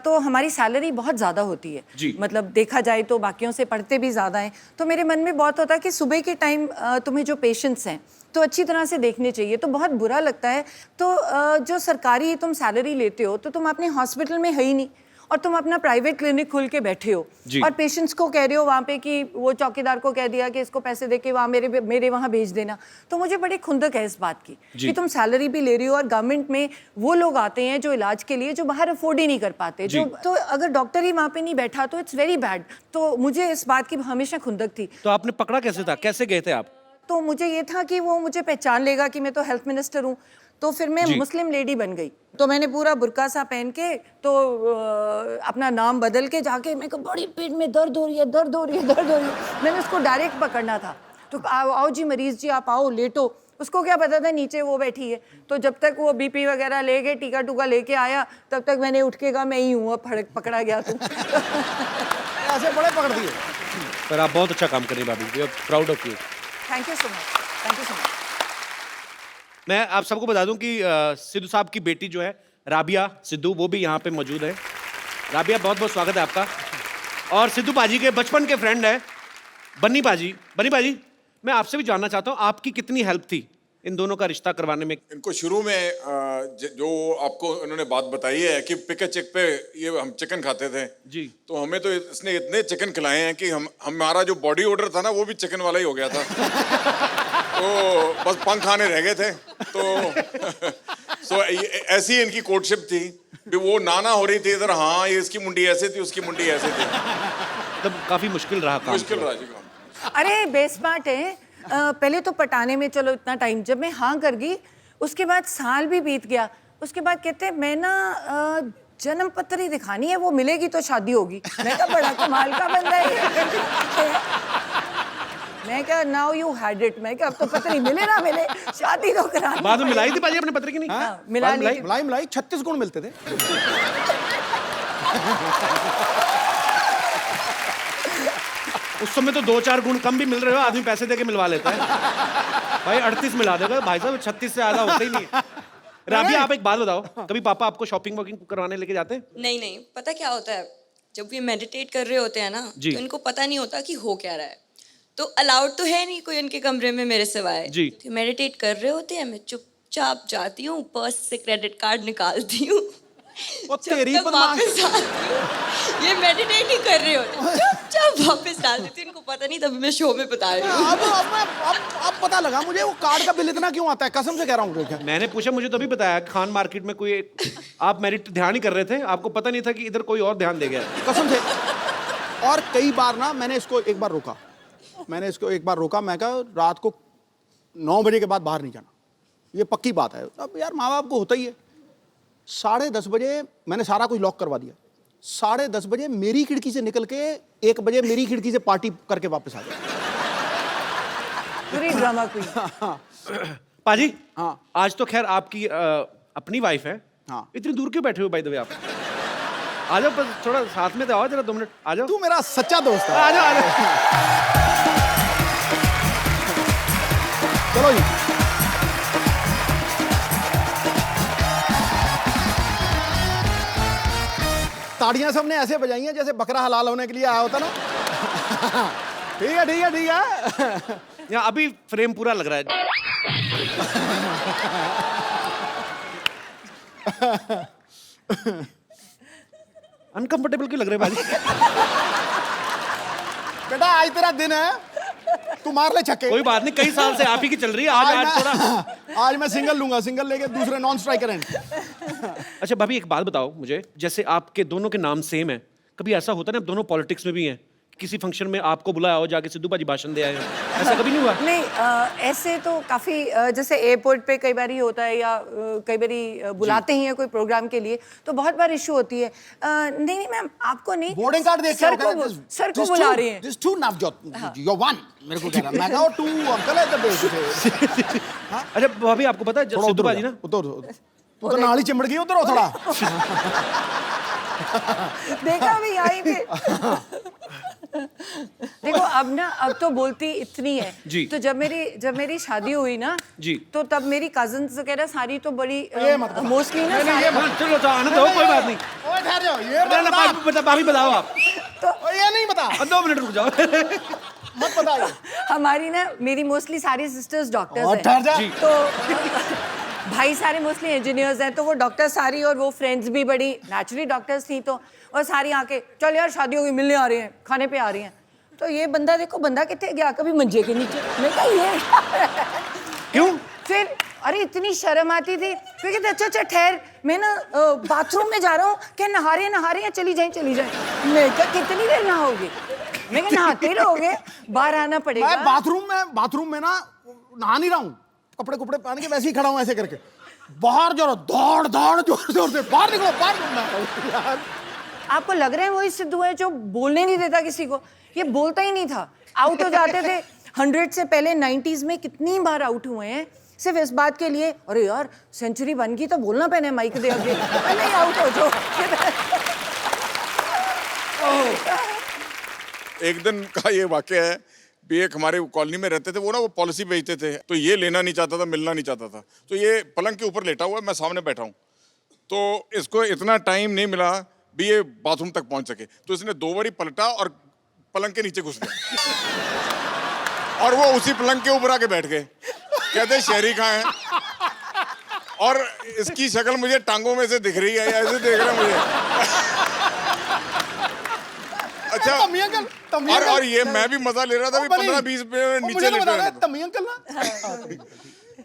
Speaker 8: तो हमारी सैलरी बहुत ज़्यादा होती है
Speaker 5: जी।
Speaker 8: मतलब देखा जाए तो बाकियों से पढ़ते भी ज़्यादा हैं। तो मेरे मन में बहुत होता है कि सुबह के टाइम तुम्हें जो पेशेंट्स हैं तो अच्छी तरह से देखने चाहिए। तो बहुत बुरा लगता है। तो जो सरकारी तुम सैलरी लेते हो तो तुम अपने हॉस्पिटल में है ही नहीं और तुम अपना प्राइवेट क्लिनिक खोल के बैठे हो और पेशेंट्स को कह रहे हो वहाँ पे कि वो चौकीदार को कह दिया कि इसको पैसे दे के वहाँ मेरे वहाँ भेज देना। तो मुझे बड़ी खुंदक है इस बात की कि तुम सैलरी भी ले रही हो और गवर्नमेंट में वो लोग आते हैं जो इलाज के लिए जो बाहर अफोर्ड ही नहीं कर पाते। तो अगर डॉक्टर ही वहाँ पे नहीं बैठा तो इट्स वेरी बैड। तो मुझे इस बात की हमेशा खुंदक थी।
Speaker 5: तो आपने पकड़ा कैसे था, कैसे गए थे आप?
Speaker 8: तो मुझे ये था कि वो मुझे पहचान लेगा कि मैं तो हेल्थ मिनिस्टर हूँ। तो फिर मैं मुस्लिम लेडी बन गई। तो मैंने पूरा बुर्का सा पहन के तो अपना नाम बदल के जाके मैं बड़ी पेट में दर्द हो रही है दर्द हो रही है दर्द हो रही है। मैंने उसको डायरेक्ट पकड़ना था। तो आओ जी मरीज जी आप आओ लेटो। उसको क्या पता था नीचे वो बैठी है। तो जब तक वो BP वगैरह लेके टीका टूका लेके आया तब तक मैंने उठ के कहा मैं ही हूँ, पकड़ा गया तू।
Speaker 4: ऐसे बड़े पकड़ दिए।
Speaker 5: पर आप बहुत अच्छा काम कर रही हैं भाभी, we are proud of you.
Speaker 8: Thank you so much, thank you so much.
Speaker 5: मैं आप सबको बता दूं कि सिद्धू साहब की बेटी जो है राबिया सिद्धू, वो भी यहाँ पे मौजूद है। राबिया बहुत बहुत स्वागत है आपका। और सिद्धू पाजी के बचपन के फ्रेंड है बन्नी पाजी। बन्नी पाजी, मैं आपसे भी जानना चाहता हूँ आपकी कितनी हेल्प थी इन दोनों का रिश्ता करवाने में?
Speaker 9: इनको शुरू में जो आपको उन्होंने बात बताई है कि पिक चेक पे ये हम चिकन खाते थे
Speaker 5: जी।
Speaker 9: तो हमें तो इसने इतने चिकन खिलाए हैं कि हमारा जो बॉडी ऑर्डर था ना वो भी चिकन वाला ही हो गया था। तो बस पंख आने रह गए थे। तो ऐसी इनकी कोर्टशिप थी भी वो नाना हो रही थी इधर, हाँ ये इसकी मुंडी ऐसे थी, उसकी मुंडी ऐसे थी।
Speaker 5: तब काफी मुश्किल रहा काम।
Speaker 9: मुश्किल रहा जी काम।
Speaker 8: अरे बेस्मार्ट है। पहले तो पटाने में चलो इतना टाइम, जब मैं हाँ कर गई उसके बाद साल भी बीत गया। उसके बाद कहते मैं ना जन्म पत्र ही दिखानी है, वो मिलेगी तो शादी होगी। मैं कहा बड़ा कमाल का बंदा है ये। मैं कहा नाउ यू हैड इट। मैं कहा अब तो पत्र ही मिले ना मिले, शादी तो करा।
Speaker 5: बाद में मिलाई थी पाजी अपने पत्र की नहीं?
Speaker 8: हाँ, मिला ली।
Speaker 4: मलाई 36 गुण मिलते थे।
Speaker 5: उस समय तो 2-4 गुण कम भी मिल रहे हो, आदमी पैसे देके मिलवा लेता है। भाई 38 मिला देगा भाई साहब, 36 से ज्यादा होता ही नहीं है। राबिया आप एक बात बताओ, कभी पापा आपको शॉपिंग वॉकिंग करवाने लेके जाते हैं?
Speaker 10: नहीं नहीं, पता क्या होता है, जब ये मेडिटेट कर रहे होते हैं ना,
Speaker 5: जी।
Speaker 10: तो इनको पता नहीं होता कि हो क्या रहा है। तो अलाउड तो है नहीं कोई उनके कमरे में मेरे सिवाय।
Speaker 5: जी।
Speaker 10: तो मेडिटेट कर रहे होते हैं, मैं चुपचाप जाती हूँ, पर्स से क्रेडिट कार्ड निकालती हूँ,
Speaker 4: वो
Speaker 10: जब
Speaker 4: तेरी
Speaker 10: तक
Speaker 4: बदमाश।
Speaker 10: वापस आती हूँ, ये मेडिटेट ही कर रहे होते, चुपचाप वापस डाल देती हूँ। इनको पता नहीं, तभी मैं शो में बता रही हूँ।
Speaker 4: अब पता लगा मुझे वो कार्ड का बिल इतना क्यों आता है, कसम से कह रहा हूँ।
Speaker 5: मैंने पूछा, मुझे तो अभी बताया खान मार्केट में कोई आप मेरिट ध्यान ही कर रहे थे, आपको पता नहीं था कि इधर कोई और ध्यान दे गया।
Speaker 4: कसम से। और कई बार ना मैंने इसको एक बार रोका, मैं कहा रात को 9 बजे के बाद बाहर नहीं जाना, ये पक्की बात है। अब यार माँ बाप को होता ही है। 10:30 बजे मैंने सारा कुछ लॉक करवा दिया। 10:30 बजे मेरी खिड़की से निकल के 1 बजे मेरी खिड़की से पार्टी करके वापस आ गया।
Speaker 8: पूरी ड्रामा क्वीन।
Speaker 5: पाजी
Speaker 4: हाँ।
Speaker 5: आज तो खैर आपकी अपनी वाइफ है।
Speaker 4: हाँ।
Speaker 5: इतनी दूर क्यों बैठे हो बाय द वे आप? आ जाओ, बस थोड़ा साथ में तो आओ, जरा 2 मिनट आ जाओ।
Speaker 4: तू मेरा सच्चा दोस्त है।
Speaker 5: आ जाओ, आ जाओ।
Speaker 4: चलो जी। ताड़ियां सबने ऐसे बजाई हैं जैसे बकरा हलाल होने के लिए आया होता ना। ठीक है ठीक है ठीक है।
Speaker 5: यहाँ अभी फ्रेम पूरा लग रहा है। अनकंफर्टेबल क्यों लग रहे हैं भाजी?
Speaker 4: बेटा आज तेरा दिन है, तू मार ले छक्के।
Speaker 5: कोई बात नहीं, कई साल से आप ही की चल रही है। आज थोड़ा
Speaker 4: आज मैं सिंगल लूंगा, सिंगल लेके दूसरे नॉन स्ट्राइकर एंड।
Speaker 5: अच्छा भाभी एक बात बताओ मुझे, जैसे आपके दोनों के नाम सेम है, कभी ऐसा होता है ना, आप दोनों पॉलिटिक्स में भी हैं, किसी फंक्शन में आपको बुलाया हो, जाके सिद्धू बाजी भाषण दे आए हो, ऐसा कभी नहीं हुआ?
Speaker 8: नहीं, ऐसे तो काफ़ी जैसे एयरपोर्ट पे कई बार ही होता है, या कई बार बुलाते ही हैं कोई प्रोग्राम के लिए, तो बहुत बार इशू होती है। नहीं नहीं मैम, आपको नहीं,
Speaker 4: बोर्डिंग कार्ड देख
Speaker 8: सर को बुला रहे हैं।
Speaker 4: This to Navjot, you one मेरे को कह रहा, मैं कहा टू अंकल है इधर।
Speaker 5: अच्छा भाभी आपको पता है सिद्धू बाजी ना,
Speaker 4: उधर तू तो नाली चिमड़ गई, उधर हो थोड़ा।
Speaker 8: देखा अभी यहीं पे। देखो अब तो बोलती इतनी है
Speaker 5: जी।
Speaker 8: तो जब मेरी शादी हुई ना
Speaker 5: जी,
Speaker 8: तो तब मेरी कजिन्स वगैरह सारी तो बड़ी मोस्टली ना
Speaker 5: चलो तो आने दो, कोई बात नहीं।
Speaker 4: ओए ठहर जाओ, ये
Speaker 5: भाभी बताओ आप।
Speaker 4: तो ये नहीं बता,
Speaker 5: 2 मिनट रुक जाओ।
Speaker 4: मत बताइए।
Speaker 8: हमारी ना मेरी मोस्टली सारी सिस्टर्स डॉक्टर्स
Speaker 4: और ठहर जा।
Speaker 8: हैं, तो भाई सारे मोस्टली इंजीनियर्स हैं, तो वो डॉक्टर सारी, और वो फ्रेंड्स भी बड़ी नेचुरली डॉक्टर्स थी, तो और सारी आके चल यार शादी होगी, मिलने आ रही हैं, खाने पे आ रही हैं। तो ये बंदा देखो, बंदा कितने गया, कभी मंजे के नीचे। मैं कहा ये
Speaker 5: क्यों?
Speaker 8: फिर अरे इतनी शर्म आती थी, फिर कहते अच्छा ठहर, मैं ना बाथरूम में जा रहा हूँ, क्या नहा रहे हैं, चली जाए। मैं कहा कितनी देर नहाओगे? मैं कहा नहाते रहोगे, बाहर आना पड़ेगा।
Speaker 4: मैं बाथरूम में ना नहा नहीं रहा हूँ, कपड़े पहन के वैसे ही खड़ा हूँ ऐसे करके। बाहर जरा दौड़ जोर से बाहर निकलो, बाहर।
Speaker 8: आपको लग रहा है वही सिद्धू है जो बोलने नहीं देता किसी को? ये बोलता ही नहीं था, आउट हो जाते थे। 100 से पहले 90s में कितनी बार आउट हुए हैं सिर्फ इस बात के लिए, अरे यार सेंचुरी बन गई तो बोलना पैने माइक दे आगे, नहीं आउट हो जो।
Speaker 9: एक दिन का ये वाकया है, भी एक हमारे कॉलोनी में रहते थे, वो ना वो पॉलिसी बेचते थे, तो ये लेना नहीं चाहता था, मिलना नहीं चाहता था, तो ये पलंग के ऊपर लेटा हुआ है, मैं सामने बैठा हूँ, तो इसको इतना टाइम नहीं मिला भी ये बाथरूम तक पहुंच सके, तो इसने 2 बारी पलटा और पलंग के नीचे घुस गया, और वो उसी पलंग के ऊपर आके बैठ गए। कहते शहरी कहाँ है, और इसकी शक्ल मुझे टांगों में से दिख रही है, ऐसे देख रहा है मुझे। अच्छा, और ये मैं भी मजा ले रहा था, भी 15-20 मिनट नीचे लेटा रहा था।
Speaker 4: तमी अंकल ना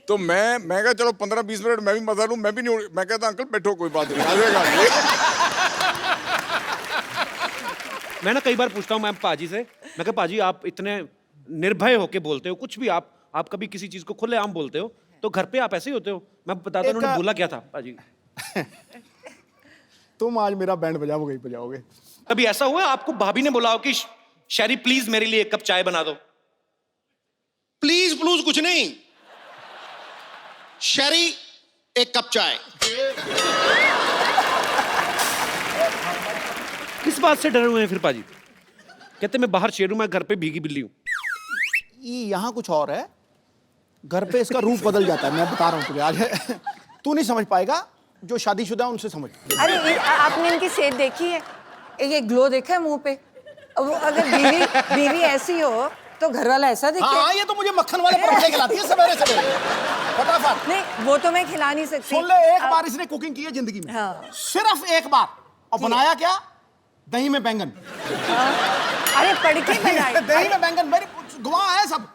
Speaker 9: तो मैं कहा चलो 15-20 मिनट मैं भी मजा लूं, मैं भी नहीं मैं कहता अंकल बैठो कोई बात नहीं, आ जाएगा ये।
Speaker 5: मैं ना कई बार पूछता हूँ मैं पाजी से, मैं कहा पाजी आप इतने निर्भय होके बोलते हो, कुछ भी आप कभी किसी चीज को खुलेआम बोलते हो, तो घर पे आप ऐसे ही होते हो? मैं बताता हूँ उन्होंने बोला क्या था पाजी।
Speaker 4: तुम आज मेरा बैंड बजाओगे ही बजाओगे।
Speaker 5: कभी ऐसा हुआ आपको भाभी ने बोला हो कि शैरी प्लीज मेरे लिए एक कप चाय बना दो?
Speaker 7: प्लीज प्लूज कुछ नहीं, शरी एक कप चाय।
Speaker 5: किस बात से डरे हुए हैं फिर पाजी? कहते मैं बाहर शेर हूं, मैं घर पे भीगी बिल्ली हूं।
Speaker 4: यहाँ कुछ और है, घर पे इसका रूप बदल जाता है। मैं बता रहा हूँ तुझे आज। तू नहीं समझ पाएगा, जो शादीशुदा है उनसे समझ।
Speaker 8: अरे आपने इनकी सेहत देखी है? ये ग्लो देखा है मुंह पे? अब अगर बीवी ऐसी हो तो घर वाला ऐसा दिखे?
Speaker 4: हाँ, ये तो मुझे मक्खन वाले पराठे खिलाती है सवेरे सवेरे फटाफट।
Speaker 8: नहीं वो तो मैं खिला नहीं सकती।
Speaker 4: सुन ले, एक बार इसने कुकिंग की है जिंदगी में।
Speaker 8: हाँ।
Speaker 4: सिर्फ एक बार, और बनाया क्या? दही में बैंगन।
Speaker 8: अरे पढ़ के बनाई।
Speaker 4: दही में बैंगन, मेरी गवाह है सब।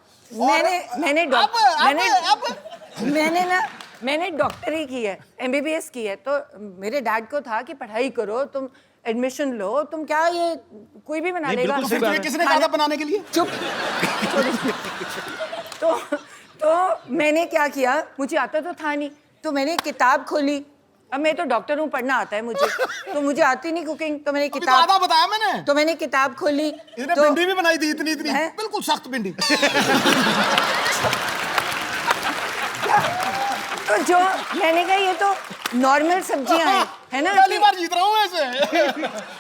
Speaker 8: मैंने डॉक्टरी की है, MBBS की है, तो मेरे डैड को था कि पढ़ाई करो, तुम एडमिशन लो, तुम क्या ये कोई भी बना लेगा।
Speaker 4: तो फिर किसने कहा था बनाने के लिए?
Speaker 8: चुप। तो मैंने क्या किया, मुझे आता तो था नहीं, तो मैंने किताब खोली। अब मैं तो डॉक्टर हूँ, पढ़ना आता है मुझे, तो मुझे आती नहीं कुकिंग, तो मैंने किताब
Speaker 4: आधा बताया मैंने।
Speaker 8: तो मैंने किताब खोली।
Speaker 4: इसने भिंडी भी बनाई थी, इतनी बिल्कुल सख्त भिंडी।
Speaker 8: तो जो मैंने कहा ये तो नॉर्मल सब्जियां हैं, है ना?
Speaker 4: पहली बार जीत रहा हूँ ऐसे।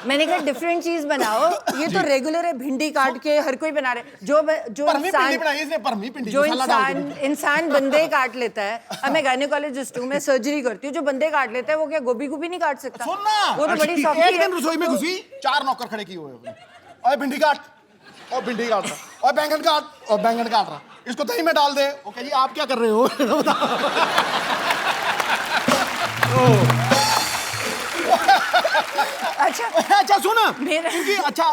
Speaker 8: मैंने कहा डिफरेंट चीज बनाओ, ये तो रेगुलर है, भिंडी काट के हर कोई बना रहे। जो इंसान बंदे काट लेता है। अब मैं गायनेकोलॉजिस्ट हूँ, मैं सर्जरी करती हूँ, जो बंदे काट लेता है वो क्या गोभी को भी नहीं काट सकता? वो तो बड़ी सॉफ्ट है।
Speaker 4: एक दिन रसोई में घुसी, 4 नौकर खड़े किए हुए, और भिंडी काट, और भिंडी काट रहा, और बैंगन काट, और बैंगन काट रहा, इसको दही में डाल दे। ओके जी, आप क्या कर रहे हो? अच्छा सुन, इनकी अच्छा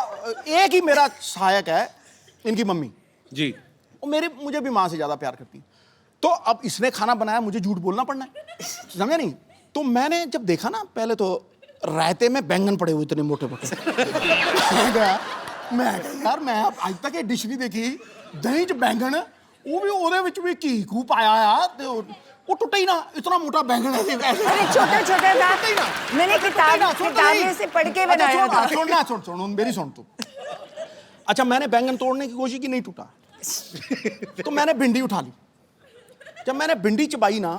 Speaker 4: एक ही मेरा सहायक है, इनकी मम्मी
Speaker 5: जी।
Speaker 4: वो मुझे भी माँ से ज्यादा प्यार करती है। तो अब इसने खाना बनाया, मुझे झूठ बोलना पड़ना है, समझा नहीं? तो मैंने जब देखा ना, पहले तो रायते में बैंगन पड़े हुए इतने मोटे मोटे। मैं यार मैं आज तक ये डिश नहीं देखी, दही च बैंगन, वो भी ਉਹਦੇ ਵਿੱਚ ਵੀ ਘੀ ਘੂ ਪਾਇਆ ਆ, ਤੇ वो टूटा ही ना, इतना मोटा बैंगन है।
Speaker 8: अरे छोटा छोटा था, मैंने किताब से पढ़ के बनाया था।
Speaker 4: सुन मेरी सुन तू। अच्छा, मैंने बैंगन तोड़ने की कोशिश की, नहीं टूटा। तो मैंने भिंडी उठा ली। जब मैंने भिंडी चबाई ना,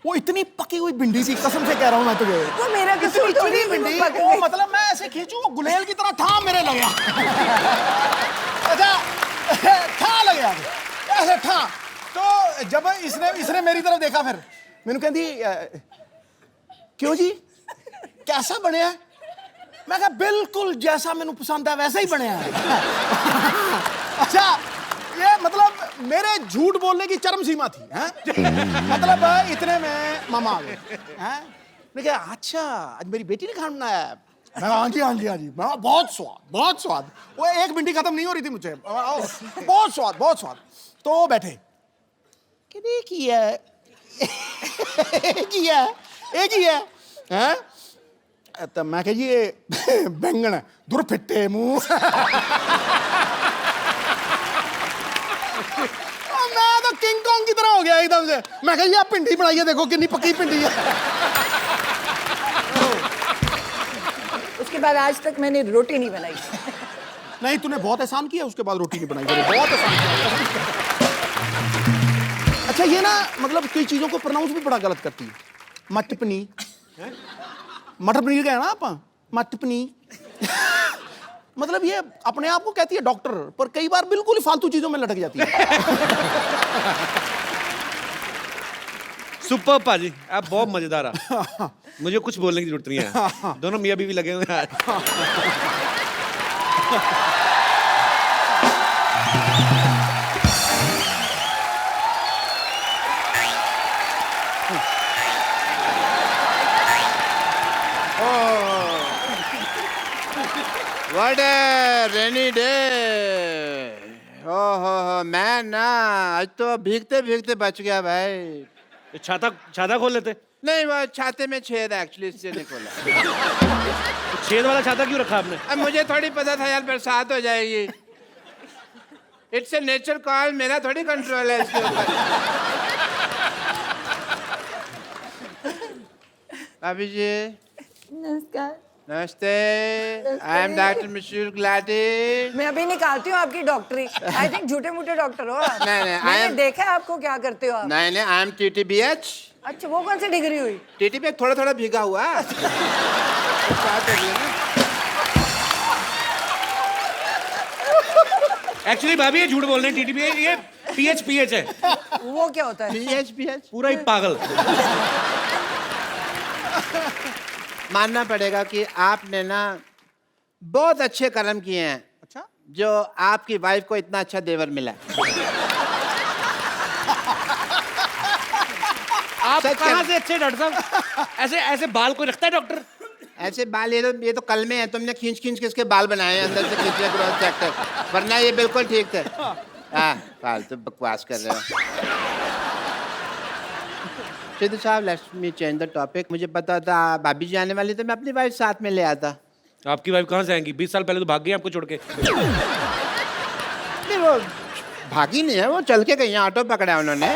Speaker 4: वो इतनी पकी हुई भिंडी थी, कसम से कह रहा हूँ मैं तुझे।
Speaker 8: वो मेरा कसूर तो नहीं,
Speaker 4: भिंडी वो मतलब मैं ऐसे खींचू, वो गुलेल की तरह था मेरे लगा। अच्छा था लगा ऐसे था। तो जब इसने मेरी तरफ देखा, फिर मैंने कहती क्यों जी कैसा बनया? मैं कहा बिल्कुल जैसा मैंने पसंद है वैसा ही बनया है। अच्छा, ये मतलब मेरे झूठ बोलने की चरम सीमा थी, हैं? मतलब इतने में मामा आ गए, हैं? मैं कहा अच्छा आज मेरी बेटी ने खाना बनाया है? मैं हाँ जी हाँ जी हाँ जी। मैं बहुत स्वाद। वो एक भिंडी खत्म नहीं हो रही थी मुझे, बहुत स्वाद। तो बैठे कि एक ही है, हैं? तो मैं कह जी ये बैंगन है, दूर फिट्टे मुंह। मैं तो किंग कॉन्ग की तरह हो गया एकदम से। मैं कह जी आप भिंडी बनाई है, देखो कितनी पक्की भिंडी है।
Speaker 8: उसके बाद आज तक मैंने रोटी नहीं बनाई।
Speaker 4: नहीं, तूने बहुत एहसान किया, उसके बाद रोटी नहीं बनाई, बहुत एहसान किया। अच्छा, ये ना मतलब कई चीजों को प्रोनाउंस भी बड़ा गलत करती है। मटर पनीर, मटर पनीर गया ना आप, मटर पनीर। मतलब ये अपने आप को कहती है डॉक्टर, पर कई बार बिल्कुल ही फालतू चीजों में लटक जाती है।
Speaker 5: सुपर पाजी, आप बहुत मजेदार है। मुझे कुछ बोलने की जरूरत नहीं है, दोनों मियां बीवी लगे हुए हैं।
Speaker 1: What a rainy day. हो मैं ना आज तो भीगते भीगते बच गया भाई।
Speaker 5: तो छाता छाता खोल लेते।
Speaker 1: नहीं वो छाते में छेद है एक्चुअली, इससे नहीं खोला।
Speaker 5: तो छेद वाला छाता क्यों रखा आपने?
Speaker 1: अब मुझे थोड़ी पता था यार बरसात हो जाएगी। इट्स ए नेचर कॉल, मेरा थोड़ी कंट्रोल है इसके ऊपर। भाभी जी
Speaker 8: नमस्कार।
Speaker 1: नमस्ते, आई एम डॉक्टर मिश्र गुलाटी।
Speaker 8: मैं अभी निकालती हूँ आपकी डॉक्टरी। आई थिंक झूठे मूठे डॉक्टर हो आप।
Speaker 1: नहीं, I
Speaker 8: मैंने
Speaker 1: am-
Speaker 8: देखा है आपको क्या करते हो आप।
Speaker 1: नहीं नहीं, आई एम TTBH।
Speaker 8: अच्छा, वो कौन सी डिग्री हुई?
Speaker 1: TTB थोड़ा थोड़ा भीगा हुआ। बात हो गई ना।
Speaker 5: एक्चुअली भाभी ये झूठ बोल रहे हैं। टीटीपी ये PH है।
Speaker 8: वो क्या होता है?
Speaker 1: PH
Speaker 5: पूरा ही पागल।
Speaker 1: मानना पड़ेगा कि आपने ना बहुत अच्छे कर्म किए हैं।
Speaker 4: अच्छा,
Speaker 1: जो आपकी वाइफ को इतना अच्छा देवर मिला।
Speaker 5: आप
Speaker 1: सच
Speaker 5: कहाँ
Speaker 1: कह-
Speaker 5: से अच्छे डॉक्टर साहब? ऐसे ऐसे बाल कोई रखता है डॉक्टर?
Speaker 1: ऐसे बाल ये तो कल में है, तुमने खींच खींच के इसके बाल बनाए हैं अंदर से खींचे क्रॉस सेक्टर, वरना ये बिल्कुल ठीक थे। हाँ फालतू बकवास कर रहे हो। सिद्धू साहब let's me change the topic. मुझे पता था भाभी जी आने वाली, तो मैं अपनी वाइफ साथ में ले आता।
Speaker 5: आपकी वाइफ कहाँ से आएंगी? 20 साल पहले तो भाग गई आपको छोड़ के।
Speaker 1: नहीं वो भागी नहीं है, वो चल के गई है, ऑटो पकड़ा उन्होंने।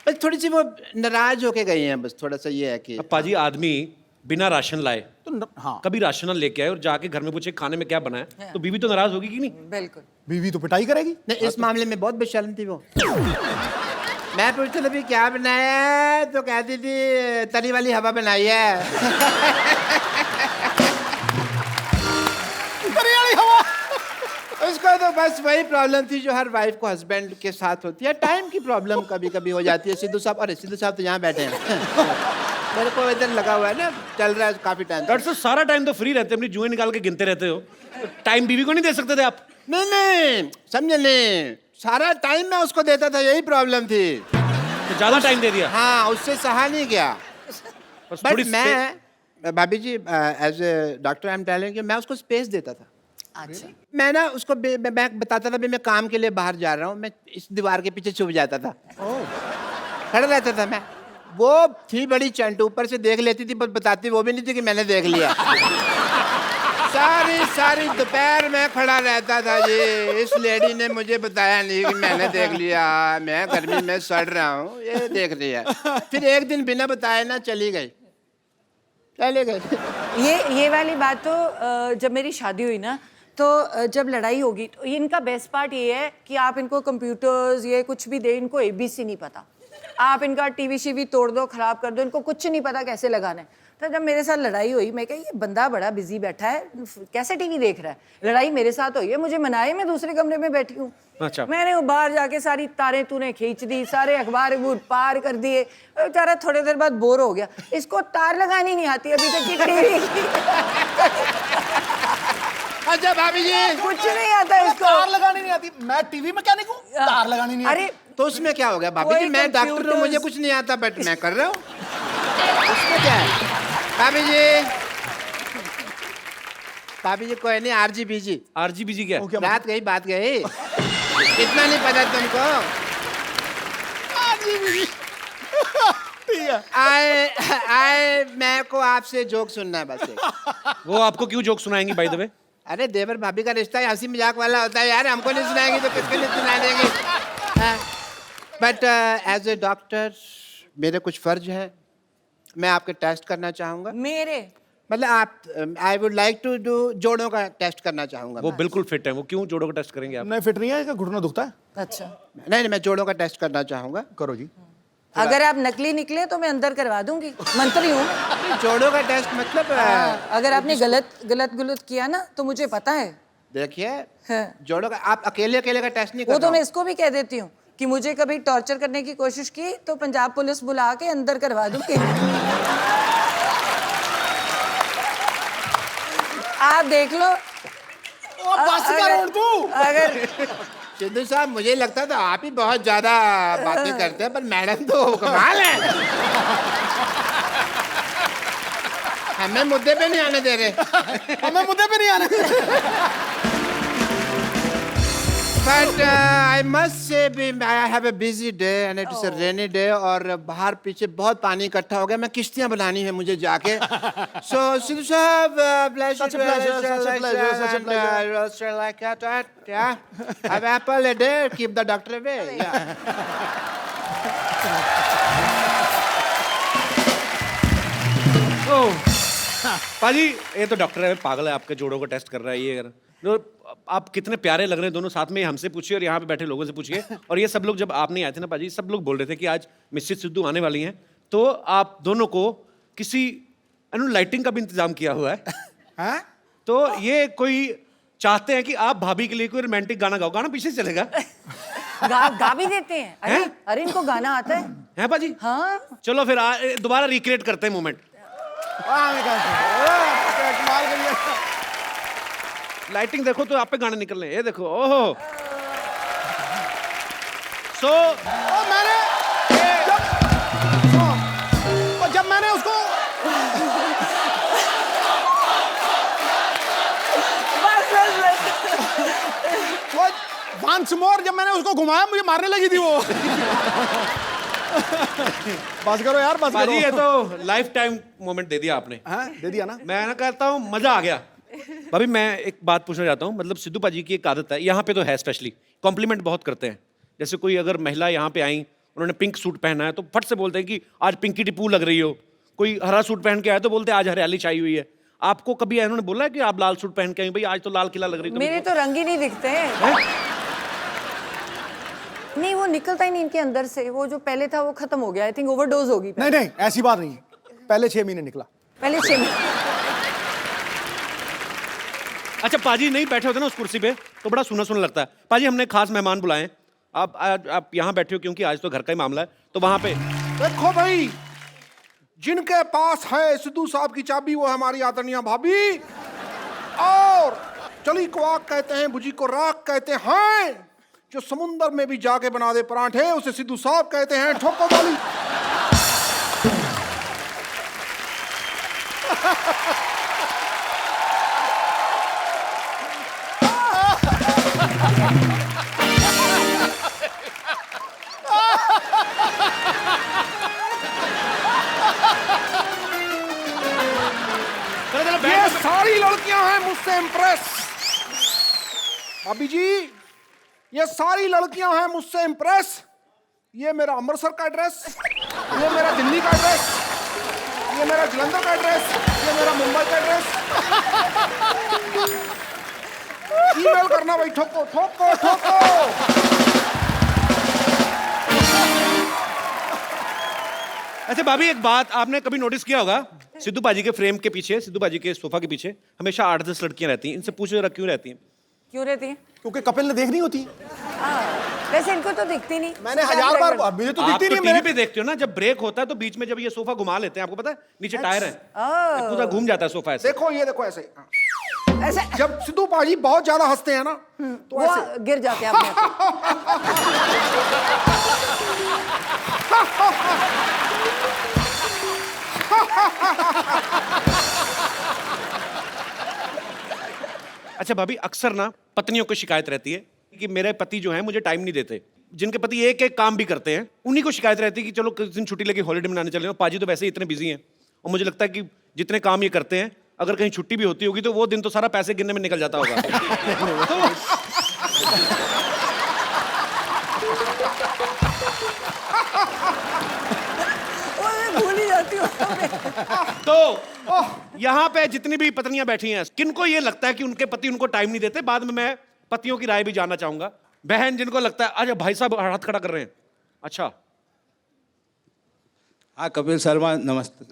Speaker 1: बस थोड़ी सी वो नाराज होके गई हैं, बस थोड़ा सा ये है कि
Speaker 5: अब पाजी आदमी बिना राशन लाए
Speaker 4: तो हाँ,
Speaker 5: कभी राशन लेके आए और जाके घर में पूछे खाने में क्या बना है, तो बीवी तो नाराज होगी कि नहीं?
Speaker 8: बिल्कुल।
Speaker 4: बीवी तो पिटाई करेगी।
Speaker 1: नहीं, इस मामले में बहुत बेशर्म थी वो। मैं पूछता था भी क्या बनाया है, तो कहती थी तरी वाली हवा बनाई है। उसको तो बस वही प्रॉब्लम थी जो हर वाइफ को हस्बैंड के साथ होती है, टाइम की प्रॉब्लम कभी कभी हो जाती है। सिद्धू साहब, अरे सिद्धू साहब तो यहाँ बैठे हैं। मेरे को इधर लगा हुआ है ना, चल रहा है काफी टाइम।
Speaker 5: डॉक्टर साहब सारा टाइम तो फ्री रहते, अपनी जुएं निकाल के गिनते रहते हो, टाइम बीवी को नहीं दे सकते थे आप?
Speaker 1: नहीं समझे नहीं, सारा टाइम मैं उसको देता था, यही प्रॉब्लम थी।
Speaker 5: तो ज्यादा टाइम दे दिया?
Speaker 1: हाँ, उससे सहा नहीं गया।
Speaker 5: बस
Speaker 1: बट
Speaker 5: थोड़ी
Speaker 1: मैं भाभी जी as a doctor I am telling you, मैं उसको स्पेस देता था।
Speaker 8: अच्छा,
Speaker 1: मैं ना उसको मैं बताता था भी मैं काम के लिए बाहर जा रहा हूँ, मैं इस दीवार के पीछे छुप जाता था, खड़ा रहता था मैं। वो थी बड़ी चंट, ऊपर से देख लेती थी, बस बताती वो भी नहीं थी कि मैंने देख लिया। सारी दोपहर में खड़ा रहता था जी, इस लेडी ने मुझे बताया नहीं कि मैंने देख लिया, मैं गर्मी में सड़ रहा हूँ, ये देख लिया। फिर एक दिन बिना बताए ना चली गई।
Speaker 8: ये वाली बात तो जब मेरी शादी हुई ना, तो जब लड़ाई होगी तो इनका बेस्ट पार्ट ये है कि आप इनको कंप्यूटर्स ये कुछ भी दे, इनको ABC नहीं पता। आप इनका टीवी शीवी तोड़ दो, खराब कर दो, इनको कुछ नहीं पता कैसे लगाना है। तो जब मेरे साथ लड़ाई हुई, मैं कहा ये बंदा बड़ा बिजी बैठा है, कैसे टीवी देख रहा है। लड़ाई मेरे साथ हुई है, मुझे मनाए, मैं दूसरे कमरे में बैठी हूँ।
Speaker 5: अच्छा।
Speaker 8: मैंने वो बाहर जाके सारी तारें तूने खींच दी, सारे अखबार पार कर दिए। बेचारा थोड़ी देर बाद बोर हो गया, इसको तार लगानी नहीं आती अभी तक की टीवी।
Speaker 1: अच्छा भाभी जी,
Speaker 8: कुछ नहीं आता इसको।
Speaker 4: तार लगानी नहीं आती? मैं टीवी मैकेनिक हूँ, तार लगानी नहीं आती।
Speaker 8: अरे
Speaker 1: तो उसमें क्या हो गया भाभी जी,
Speaker 8: कोई
Speaker 1: मैं डॉक्टर हूँ,
Speaker 8: computers-
Speaker 1: मुझे कुछ नहीं आता, बट मैं कर रहा हूँ, उसमें क्या है? भाभी जी कोई नहीं,
Speaker 5: RGBG क्या है?
Speaker 1: रात गई बात गई, इतना नहीं पता तुमको। आए मैं को आपसे जोक सुनना है बस एक।
Speaker 5: वो आपको क्यों जोक सुनाएंगी बाय द वे?
Speaker 1: अरे देवर भाभी का रिश्ता हंसी मजाक वाला होता है यार, हमको नहीं सुनाएंगी तो किसके लिए सुना देंगे। बट एज ए डॉक्टर मेरे कुछ फर्ज हैं, मैं आपके टेस्ट करना चाहूँगा।
Speaker 8: मेरे
Speaker 1: मतलब आप I would like to do जोड़ों का टेस्ट करना चाहूँगा।
Speaker 5: वो बिल्कुल फिट है, वो क्यों जोड़ों का टेस्ट करेंगे आप?
Speaker 4: नहीं, फिट नहीं है, इसका घुटना दुखता है।
Speaker 8: अच्छा,
Speaker 1: नहीं मैं जोड़ों का टेस्ट करना चाहूँगा।
Speaker 4: करो जी।
Speaker 8: अगर आप नकली निकले तो मैं अंदर करवा दूंगी, मंत्री हूँ।
Speaker 1: जोड़ों का टेस्ट मतलब
Speaker 8: अगर आपने गलत किया ना तो मुझे पता है।
Speaker 1: देखिए
Speaker 8: हाँ।
Speaker 1: जोड़ों का आप अकेले का टेस्ट नहीं
Speaker 8: वो
Speaker 1: करना।
Speaker 8: तो मैं इसको भी कह देती हूँ कि मुझे कभी टॉर्चर करने की कोशिश की तो पंजाब पुलिस बुला के अंदर करवा दूंगी। आप देख लो। अगर
Speaker 1: सिद्धू साहब मुझे लगता था आप ही बहुत ज्यादा बातें करते हैं, पर मैडम तो कमाल है, हमें मुद्दे पे नहीं आने दे रहे।
Speaker 4: हमें मुद्दे पे नहीं आने।
Speaker 1: But I must say, I have a busy day and it is a rainy day और बाहर पीछे बहुत पानी इकट्ठा हो गया. मैं किश्तियाँ बनानी है मुझे जाके. So Sidhu साहब,
Speaker 4: Such a pleasure, such a pleasure, such a pleasure.
Speaker 1: roaster like that, yeah. Have apple a day, keep the doctor away. Yeah.
Speaker 5: पाजी ये तो डॉक्टर है, पागल है, आपके जोड़ों को टेस्ट कर रहा है ये. अगर तो आप कितने प्यारे लग रहे हैं दोनों साथ में, हमसे पूछिए और यहाँ पे बैठे लोगों से पूछिए. और ये सब लोग जब आप नहीं आए थे ना पाजी, सब लोग बोल रहे थे कि आज मिसेस सिद्धू आने वाली हैं, तो आप दोनों को किसी लाइटिंग का भी इंतजाम किया हुआ है.
Speaker 4: हैं?
Speaker 5: तो ये कोई चाहते हैं कि आप भाभी के लिए कोई रोमांटिक गाना गाओ. गाना पीछे चलेगा.
Speaker 8: गा भी देते हैं. अरे अरे इनको गाना आता है.
Speaker 5: है पाजी?
Speaker 8: हाँ.
Speaker 5: चलो फिर दोबारा रिक्रिएट करते हैं मोमेंट. लाइटिंग देखो तो आप पे गाने निकल रहे हैं. ये देखो, ओहो. सो
Speaker 4: मैंने जब मैंने उसको वंस मोर जब मैंने उसको घुमाया मुझे मारने लगी थी वो. बस करो यार, बस करो.
Speaker 5: ये तो लाइफ टाइम मोमेंट दे दिया आपने.
Speaker 4: हाँ, दे दिया ना.
Speaker 5: मैं ना कहता हूँ मजा आ गया. भाभी मैं एक बात पूछना चाहता हूँ, मतलब सिद्धू पाजी की एक आदत है, यहाँ पे तो है स्पेशली, कॉम्प्लीमेंट बहुत करते हैं. जैसे कोई अगर महिला यहाँ पे आई, उन्होंने पिंक सूट पहना है तो फट से बोलते हैं कि आज पिंकी टिप्पू लग रही हो. कोई हरा सूट पहन के आए तो बोलते हैं आज हरियाली छाई हुई है. आपको कभी उन्होंने बोला है कि आप लाल सूट पहन के आई, भाई आज तो लाल किला लग रही है?
Speaker 8: मेरे तो रंग ही नहीं दिखते हैं. नहीं, वो निकलता ही नहीं इनके अंदर से. वो जो पहले था वो खत्म हो गया. आई थिंक ओवरडोज होगी.
Speaker 4: नहीं नहीं, ऐसी बात नहीं है. पहले 6 महीने निकला.
Speaker 8: पहले 6 महीने.
Speaker 5: अच्छा पाजी नहीं बैठे होते ना उस कुर्सी पे तो बड़ा सुना सुना लगता है. पाजी हमने खास मेहमान बुलाए हैं, आप यहाँ बैठे हो क्योंकि आज तो घर का ही मामला है, तो वहां पे
Speaker 3: देखो भाई, जिनके पास है सिद्धू साहब की चाबी वो है हमारी आदरणीय भाभी. और चली को आग कहते हैं, भुजी को राख कहते हैं. जो समुंदर में भी जाके बना दे परांठे उसे सिद्धू साहब कहते हैं. ठोको वाली. ये सारी लड़कियां हैं मुझसे इम्प्रेस. भाभी जी, ये सारी लड़कियां हैं मुझसे इम्प्रेस. ये मेरा अमृतसर का एड्रेस, ये मेरा दिल्ली का एड्रेस, ये मेरा जलंधर का एड्रेस, ये मेरा मुंबई का एड्रेस. ईमेल करना भाई. ठोको ठोको ठोको.
Speaker 5: अच्छा भाभी एक बात आपने कभी नोटिस किया होगा, सिद्धू पाजी के फ्रेम के पीछे, सिद्धू पाजी के सोफा के पीछे हमेशा 8-10 लड़कियां रहती हैं. इनसे पूछो जरा क्यों रहती हैं?
Speaker 8: क्यों रहती है?
Speaker 4: क्योंकि कपिल ने देख नहीं होती.
Speaker 8: वैसे इनको तो दिखती नहीं.
Speaker 4: मैंने 1000 बार, मुझे तो
Speaker 5: आप
Speaker 4: दिखती
Speaker 5: तो
Speaker 4: नहीं.
Speaker 5: टीवी पे देखते हो ना, जब ब्रेक होता है तो बीच में जब ये सोफा घुमा लेते हैं, आपको पता है नीचे टायर है, पूरा घूम जाता है सोफा ऐसे.
Speaker 3: देखो ये देखो ऐसे.
Speaker 8: ऐसे
Speaker 3: जब सिद्धू पाजी बहुत ज्यादा हंसते हैं ना तो
Speaker 8: वो
Speaker 3: ऐसे
Speaker 8: गिर जाते हैं अपने आप.
Speaker 5: अच्छा भाभी अक्सर ना पत्नियों को शिकायत रहती है कि मेरे पति जो हैं मुझे टाइम नहीं देते. जिनके पति एक एक काम भी करते हैं उन्हीं को शिकायत रहती है कि चलो किस दिन छुट्टी लेके हॉलीडे मनाने चले. पाजी तो वैसे ही इतने बिजी हैं और मुझे लगता है कि जितने काम ये करते हैं अगर कहीं छुट्टी भी होती होगी तो वो दिन तो सारा पैसे गिनने में निकल जाता होगा.
Speaker 8: भूल ही जाती हूँ.
Speaker 5: तो यहाँ पे जितनी भी पत्नियां बैठी हैं, किनको ये लगता है कि उनके पति उनको टाइम नहीं देते? बाद में मैं पतियों की राय भी जानना चाहूंगा. बहन जिनको लगता है, अच्छा भाई साहब हाथ खड़ा कर रहे हैं. अच्छा
Speaker 11: हाँ कपिल शर्मा, नमस्ते.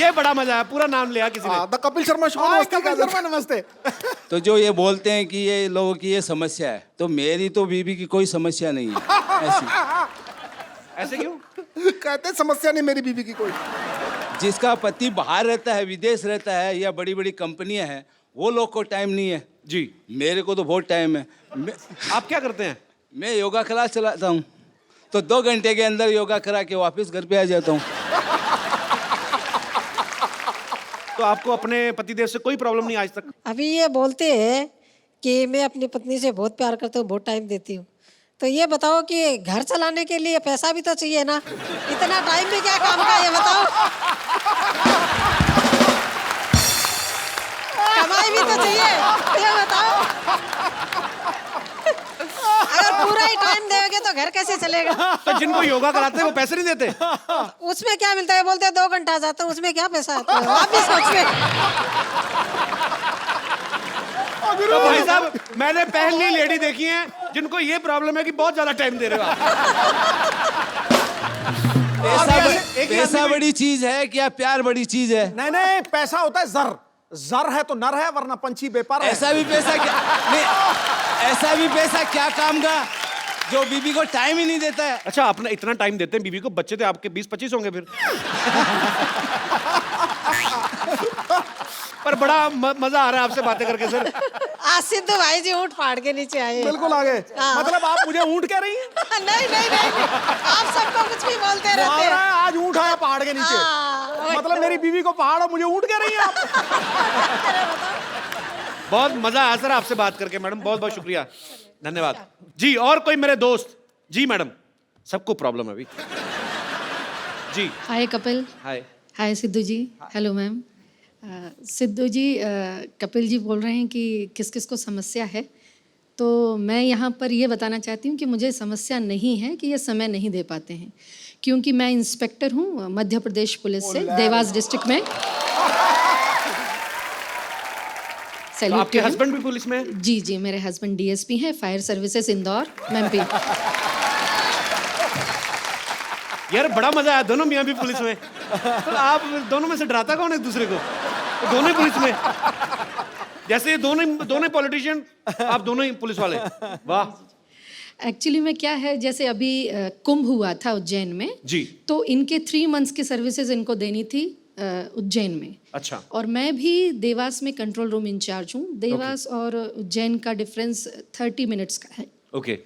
Speaker 5: ये बड़ा मजा है, पूरा नाम लिया किसी ने.
Speaker 3: The Kapil Sharma show.
Speaker 4: नमस्ते. नमस्ते.
Speaker 11: तो जो ये बोलते हैं कि ये लोगों की ये समस्या है, तो मेरी तो बीबी की कोई समस्या नहीं है ऐसी.
Speaker 5: ऐसे क्यों
Speaker 3: कहते हैं समस्या नहीं मेरी बीवी की कोई.
Speaker 11: जिसका पति बाहर रहता है, विदेश रहता है या बड़ी बड़ी कंपनियां हैं, वो लोग को टाइम नहीं है
Speaker 5: जी.
Speaker 11: मेरे को तो बहुत टाइम है.
Speaker 5: आप क्या करते हैं?
Speaker 11: मैं योगा क्लास चलाता हूँ, तो 2 घंटे के अंदर योगा करा के वापस घर पे आ जाता हूँ.
Speaker 5: तो आपको अपने पतिदेव से कोई प्रॉब्लम नहीं आज तक?
Speaker 12: अभी ये बोलते हैं कि मैं अपनी पत्नी से बहुत प्यार करता हूँ, बहुत टाइम देती हूँ। तो ये बताओ कि घर चलाने के लिए पैसा भी तो चाहिए ना, इतना टाइम भी क्या काम का, ये बताओ। कमाई भी तो चाहिए, ये बताओ। अगर पूरा ही टाइम देंगे तो घर कैसे चलेगा?
Speaker 5: तो जिनको योगा कराते हैं वो पैसे नहीं देते?
Speaker 12: उसमें क्या मिलता है? बोलते हैं 2 घंटा जाता हूँ, उसमें क्या पैसा आता है? आप भी सोचिए।
Speaker 5: तो भाई साहब, मैंने पहली लेडी देखी है जिनको ये प्रॉब्लम है कि बहुत ज्यादा टाइम दे रहे हो आप।
Speaker 11: पैसा बड़ी चीज है क्या प्यार बड़ी चीज है?
Speaker 4: नहीं नहीं, पैसा होता है जर, जर है तो नर है, वरना पंछी बेपर है।
Speaker 11: ऐसा भी पैसा क्या नहीं, ऐसा भी पैसा क्या काम का जो बीबी को टाइम ही नहीं देता है?
Speaker 5: अच्छा, अपना इतना टाइम देते हैं बीबी को, बच्चे तो आपके 20-25 होंगे फिर। पर बड़ा मजा आ रहा है आपसे बातें करके सर।
Speaker 12: आज सिद्धू भाई जी ऊँट फाड़ के नीचे आए।
Speaker 4: बिल्कुल आ गए। मतलब आप मुझे ऊँट कह रही हैं?
Speaker 12: नहीं नहीं नहीं, आप सबको कुछ भी बोलते रहते हैं।
Speaker 4: आज ऊँट आया पहाड़ के नीचे, मतलब मेरी बीवी को पहाड़ और मुझे ऊँट कह रही हैं आप?
Speaker 5: बहुत मजा आया सर आपसे बात करके मैडम, बहुत बहुत शुक्रिया, धन्यवाद जी। और कोई मेरे दोस्त? जी मैडम, सबको प्रॉब्लम है अभी जी।
Speaker 13: Hi Kapil.
Speaker 5: Hi.
Speaker 13: Hi Sidhu ji. Hello ma'am. Sidhu ji, Kapil ji बोल रहे हैं कि किस किस को समस्या है, तो मैं यहाँ पर ये बताना चाहती हूँ कि मुझे समस्या नहीं है कि ये समय नहीं दे पाते हैं, क्योंकि मैं इंस्पेक्टर हूँ मध्य प्रदेश पुलिस से, देवास डिस्ट्रिक्ट में।
Speaker 5: तो आपके हस्बैंड भी पुलिस में हैं?
Speaker 13: जी जी, मेरे हस्बैंड डीएसपी हैं, फायर सर्विसेज इंदौर, एमपी।
Speaker 5: यार बड़ा मजा आया, दोनों मियाँ भी पुलिस में। तो आप दोनों में से डराता कौन है एक दूसरे को? तो दोनों ही पुलिस में, जैसे दोनों पॉलिटिशियन, आप दोनों ही पुलिस वाले, वाह।
Speaker 13: एक्चुअली में क्या है, जैसे अभी कुंभ हुआ था उज्जैन में
Speaker 5: जी,
Speaker 13: तो इनके 3 मंथ्स की सर्विसेज इनको देनी थी उज्जैन में।
Speaker 5: अच्छा।
Speaker 13: और मैं भी देवास में कंट्रोल रूम इंचार्ज हूँ। देवास और उज्जैन का डिफरेंस 30 मिनट्स का है।
Speaker 5: ओके।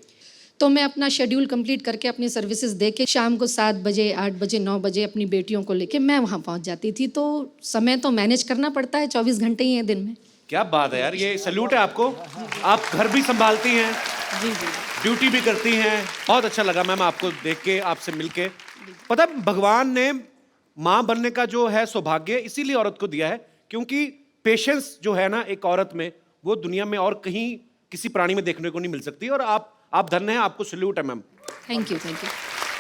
Speaker 13: तो मैं अपना शेड्यूल कंप्लीट करके अपनी सर्विसेज दे के शाम को 7 बजे, 8 बजे, 9 बजे अपनी बेटियों को लेके मैं वहाँ पहुँच जाती थी। तो समय तो मैनेज करना पड़ता है, 24 घंटे ही हैं दिन में।
Speaker 5: क्या बात है यार, ये सैल्यूट है आपको। आप घर भी संभालती हैं,
Speaker 13: जी जी,
Speaker 5: ड्यूटी भी करती हैं। बहुत अच्छा लगा मैम आपको देख के, आपसे मिलके। पता भगवान ने माँ बनने का जो है सौभाग्य इसीलिए औरत को दिया है, क्योंकि पेशेंस जो है ना एक औरत में, वो दुनिया में और कहीं किसी प्राणी में देखने को नहीं मिल सकती। और आप धन्य हैं, आपको सैल्यूट है ma'am.
Speaker 13: Thank you thank you.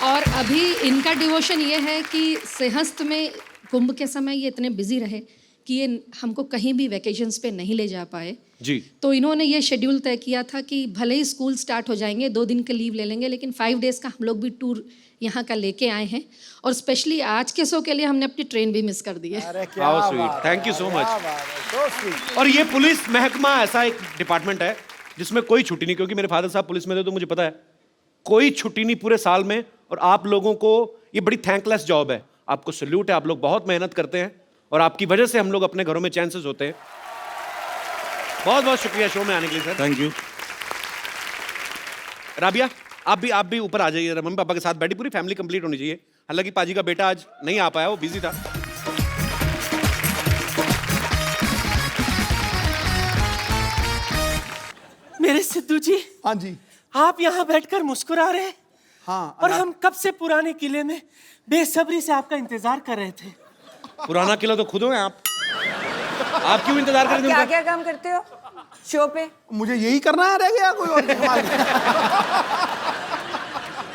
Speaker 13: और अभी इनका डिवोशन ये है कि सिंहस्थ में कुंभ के समय ये इतने बिजी रहे कि ये हमको कहीं भी वैकेशंस पे नहीं ले जा पाए
Speaker 5: जी।
Speaker 13: तो इन्होंने ये शेड्यूल तय किया था कि भले ही स्कूल स्टार्ट हो जाएंगे, 2 दिन का लीव ले लेंगे, लेकिन 5 डेज का हम लोग भी टूर यहाँ का लेके आए हैं। और स्पेशली आज के शो के लिए हमने अपनी ट्रेन भी मिस कर दी है।
Speaker 5: How sweet, thank you so much. और ये पुलिस महकमा ऐसा एक डिपार्टमेंट है जिसमें कोई छुट्टी नहीं, क्योंकि मेरे फादर साहब पुलिस में थे तो मुझे पता है कोई छुट्टी नहीं पूरे साल में। और आप लोगों को ये बड़ी थैंकलेस जॉब है, आपको सैल्यूट है। आप लोग बहुत मेहनत करते हैं और आपकी वजह से हम लोग अपने घरों में चैन से सोते हैं। बहुत बहुत शुक्रिया शो में आने के लिए सर।
Speaker 11: Thank you.
Speaker 5: राबिया, आप भी ऊपर आ जाइए, मम्मी पापा के साथ बैठी, पूरी फैमिली कंप्लीट होनी चाहिए। हालांकि पाजी का बेटा आज नहीं आ पाया, वो बिजी था।
Speaker 14: मेरे सिद्धू जी।
Speaker 4: हाँ जी।
Speaker 14: आप यहाँ बैठकर मुस्कुरा रहे हैं।
Speaker 4: हाँ।
Speaker 14: और हम कब से पुराने किले में बेसब्री से आपका इंतजार कर रहे थे।
Speaker 5: पुराना किला तो खुद हो आप क्यों इंतजार कर रहे थे?
Speaker 8: क्या क्या काम करते हो शो पे?
Speaker 4: मुझे यही करना है, रह गया कोई और कमाल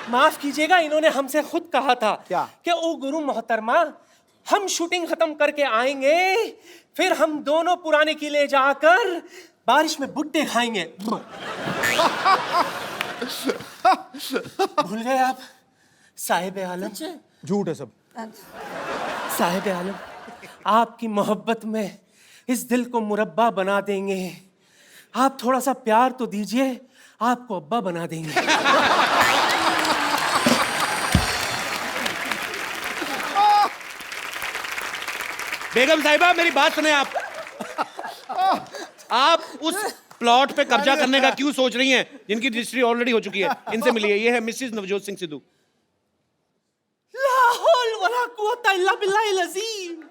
Speaker 14: माफ कीजिएगा, इन्होंने हमसे खुद कहा था
Speaker 4: क्या?
Speaker 14: कि ओ गुरु मोहतरमा, हम शूटिंग खत्म करके आएंगे, फिर हम दोनों पुराने किले जाकर बारिश में भुट्टे खाएंगे। भूल गए आप साहिब आलम?
Speaker 4: झूठ है सब।
Speaker 14: साहिब आलम, आपकी मोहब्बत में इस दिल को मुरब्बा बना देंगे। आप थोड़ा सा प्यार तो दीजिए, आपको अब्बा बना देंगे।
Speaker 5: बेगम साहिबा मेरी बात सुने आप उस प्लॉट पे कब्जा करने का क्यों सोच रही हैं जिनकी रजिस्ट्री ऑलरेडी हो चुकी है? इनसे मिलिए, ये है मिसेस नवजोत सिंह सिद्धू।
Speaker 14: ला हौल वला कुव्वता इल्ला बिल्लाहिल अज़ीम।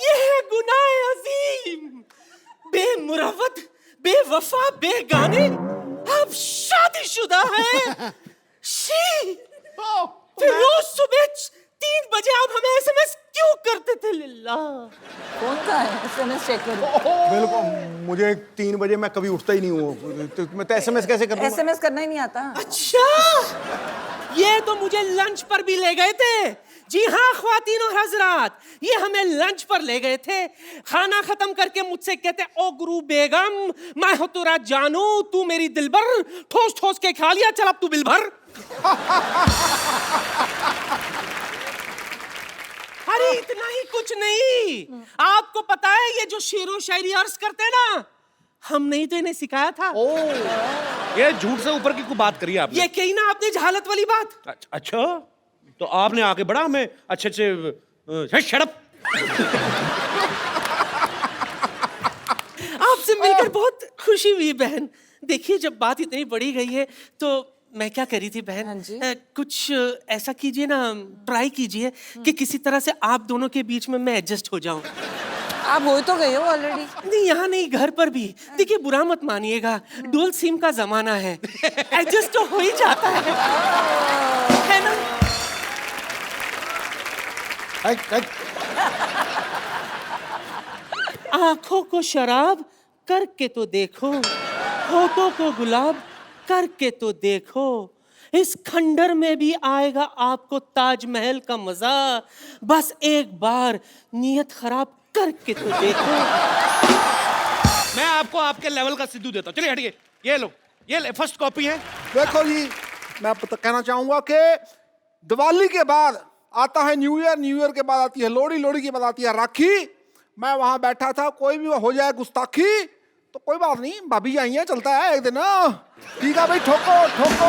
Speaker 14: ये है गुनाह अज़ीम। बेमुरवत बेवफा बेगाने अब शादीशुदा है। शी फिर रोज सुबह 3 बजे आप हमें एसएमएस क्यों करते थे लिल्ला?
Speaker 8: कौन का है एसएमएस चेक करो।
Speaker 4: बिल्कुल, मुझे 3 बजे मैं कभी उठता ही नहीं हूँ, तो मैं तो एसएमएस कैसे कर दूंगा?
Speaker 8: एसएमएस करना ही नहीं आता।
Speaker 14: अच्छा, ये तो मुझे लंच पर भी ले गए थे। जी हाँ ख्वातीन और हजरात, ये हमें लंच पर ले गए थे। खाना खत्म करके मुझसे कहते, ओ गुरु बेगम, मैं हो तेरा जानू, तू मेरी दिलबर, ठोस ठोस के खा लिया, चल अब तू बिल भर। अरे इतना ही कुछ नहीं, आपको पता है ये जो शेरो शायरी अर्ज करते हैं ना, हमने ही तो इन्हें सिखाया था।
Speaker 5: ये झूठ से ऊपर की कोई बात करी आपने?
Speaker 14: ये कही ना आपने जहालत वाली बात।
Speaker 5: अच्छा, तो आपने आके बड़ा हमें अच्छे शट अप।
Speaker 14: आपसे मिलकर बहुत खुशी हुई बहन। देखिए जब बात इतनी बड़ी गई है तो मैं क्या करी थी बहन, कुछ ऐसा कीजिए ना, ट्राई कीजिए कि किसी तरह से आप दोनों के बीच में मैं एडजस्ट हो जाऊं।
Speaker 8: आप हो तो गए हो ऑलरेडी।
Speaker 14: नहीं, यहाँ नहीं, घर पर भी। देखिए बुरा मत मानिएगा, डुअल सिम का जमाना है, एडजस्ट तो हो ही जाता है ना? आंखों को शराब करके तो देखो, होठों को गुलाब करके तो देखो, इस खंडर में भी आएगा आपको ताजमहल का मजा, बस एक बार नीयत खराब करके तो देखो।
Speaker 5: मैं आपको आपके लेवल का सिद्धू देता हूँ, चलिए हटिए, ये लो, ये ले, फर्स्ट कॉपी है।
Speaker 3: देखो जी, मैं आपको तो कहना चाहूंगा कि दिवाली के बाद आता है न्यू ईयर, न्यू ईयर के बाद आती है लोहड़ी, लोहड़ी के बाद आती है राखी। मैं वहां बैठा था, कोई भी हो जाए गुस्ताखी तो कोई बात नहीं, भाभी आई है, चलता है एक दिन। ठीक है भाई, ठोको ठोको।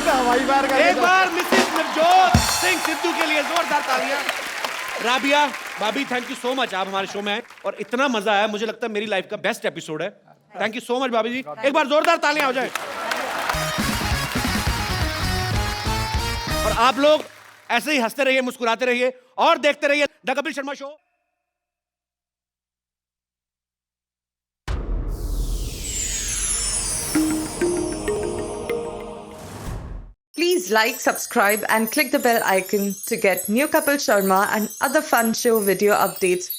Speaker 4: हवाई बार का
Speaker 5: एक बार मिसेस नवजोत सिंह सिद्धू के लिए जोरदार तालियां। राबिया भाभी, थैंक यू सो मच, आप हमारे शो में आए और इतना मजा आया, मुझे लगता है मेरी लाइफ का बेस्ट एपिसोड है। थैंक यू सो मच भाभी जी, एक बार जोरदार तालियां हो जाए। और आप लोग ऐसे ही हंसते रहिए, मुस्कुराते रहिए और देखते रहिए the Kapil Sharma show.
Speaker 15: Please like, subscribe and click the bell icon to get new Kapil Sharma and other fun show video updates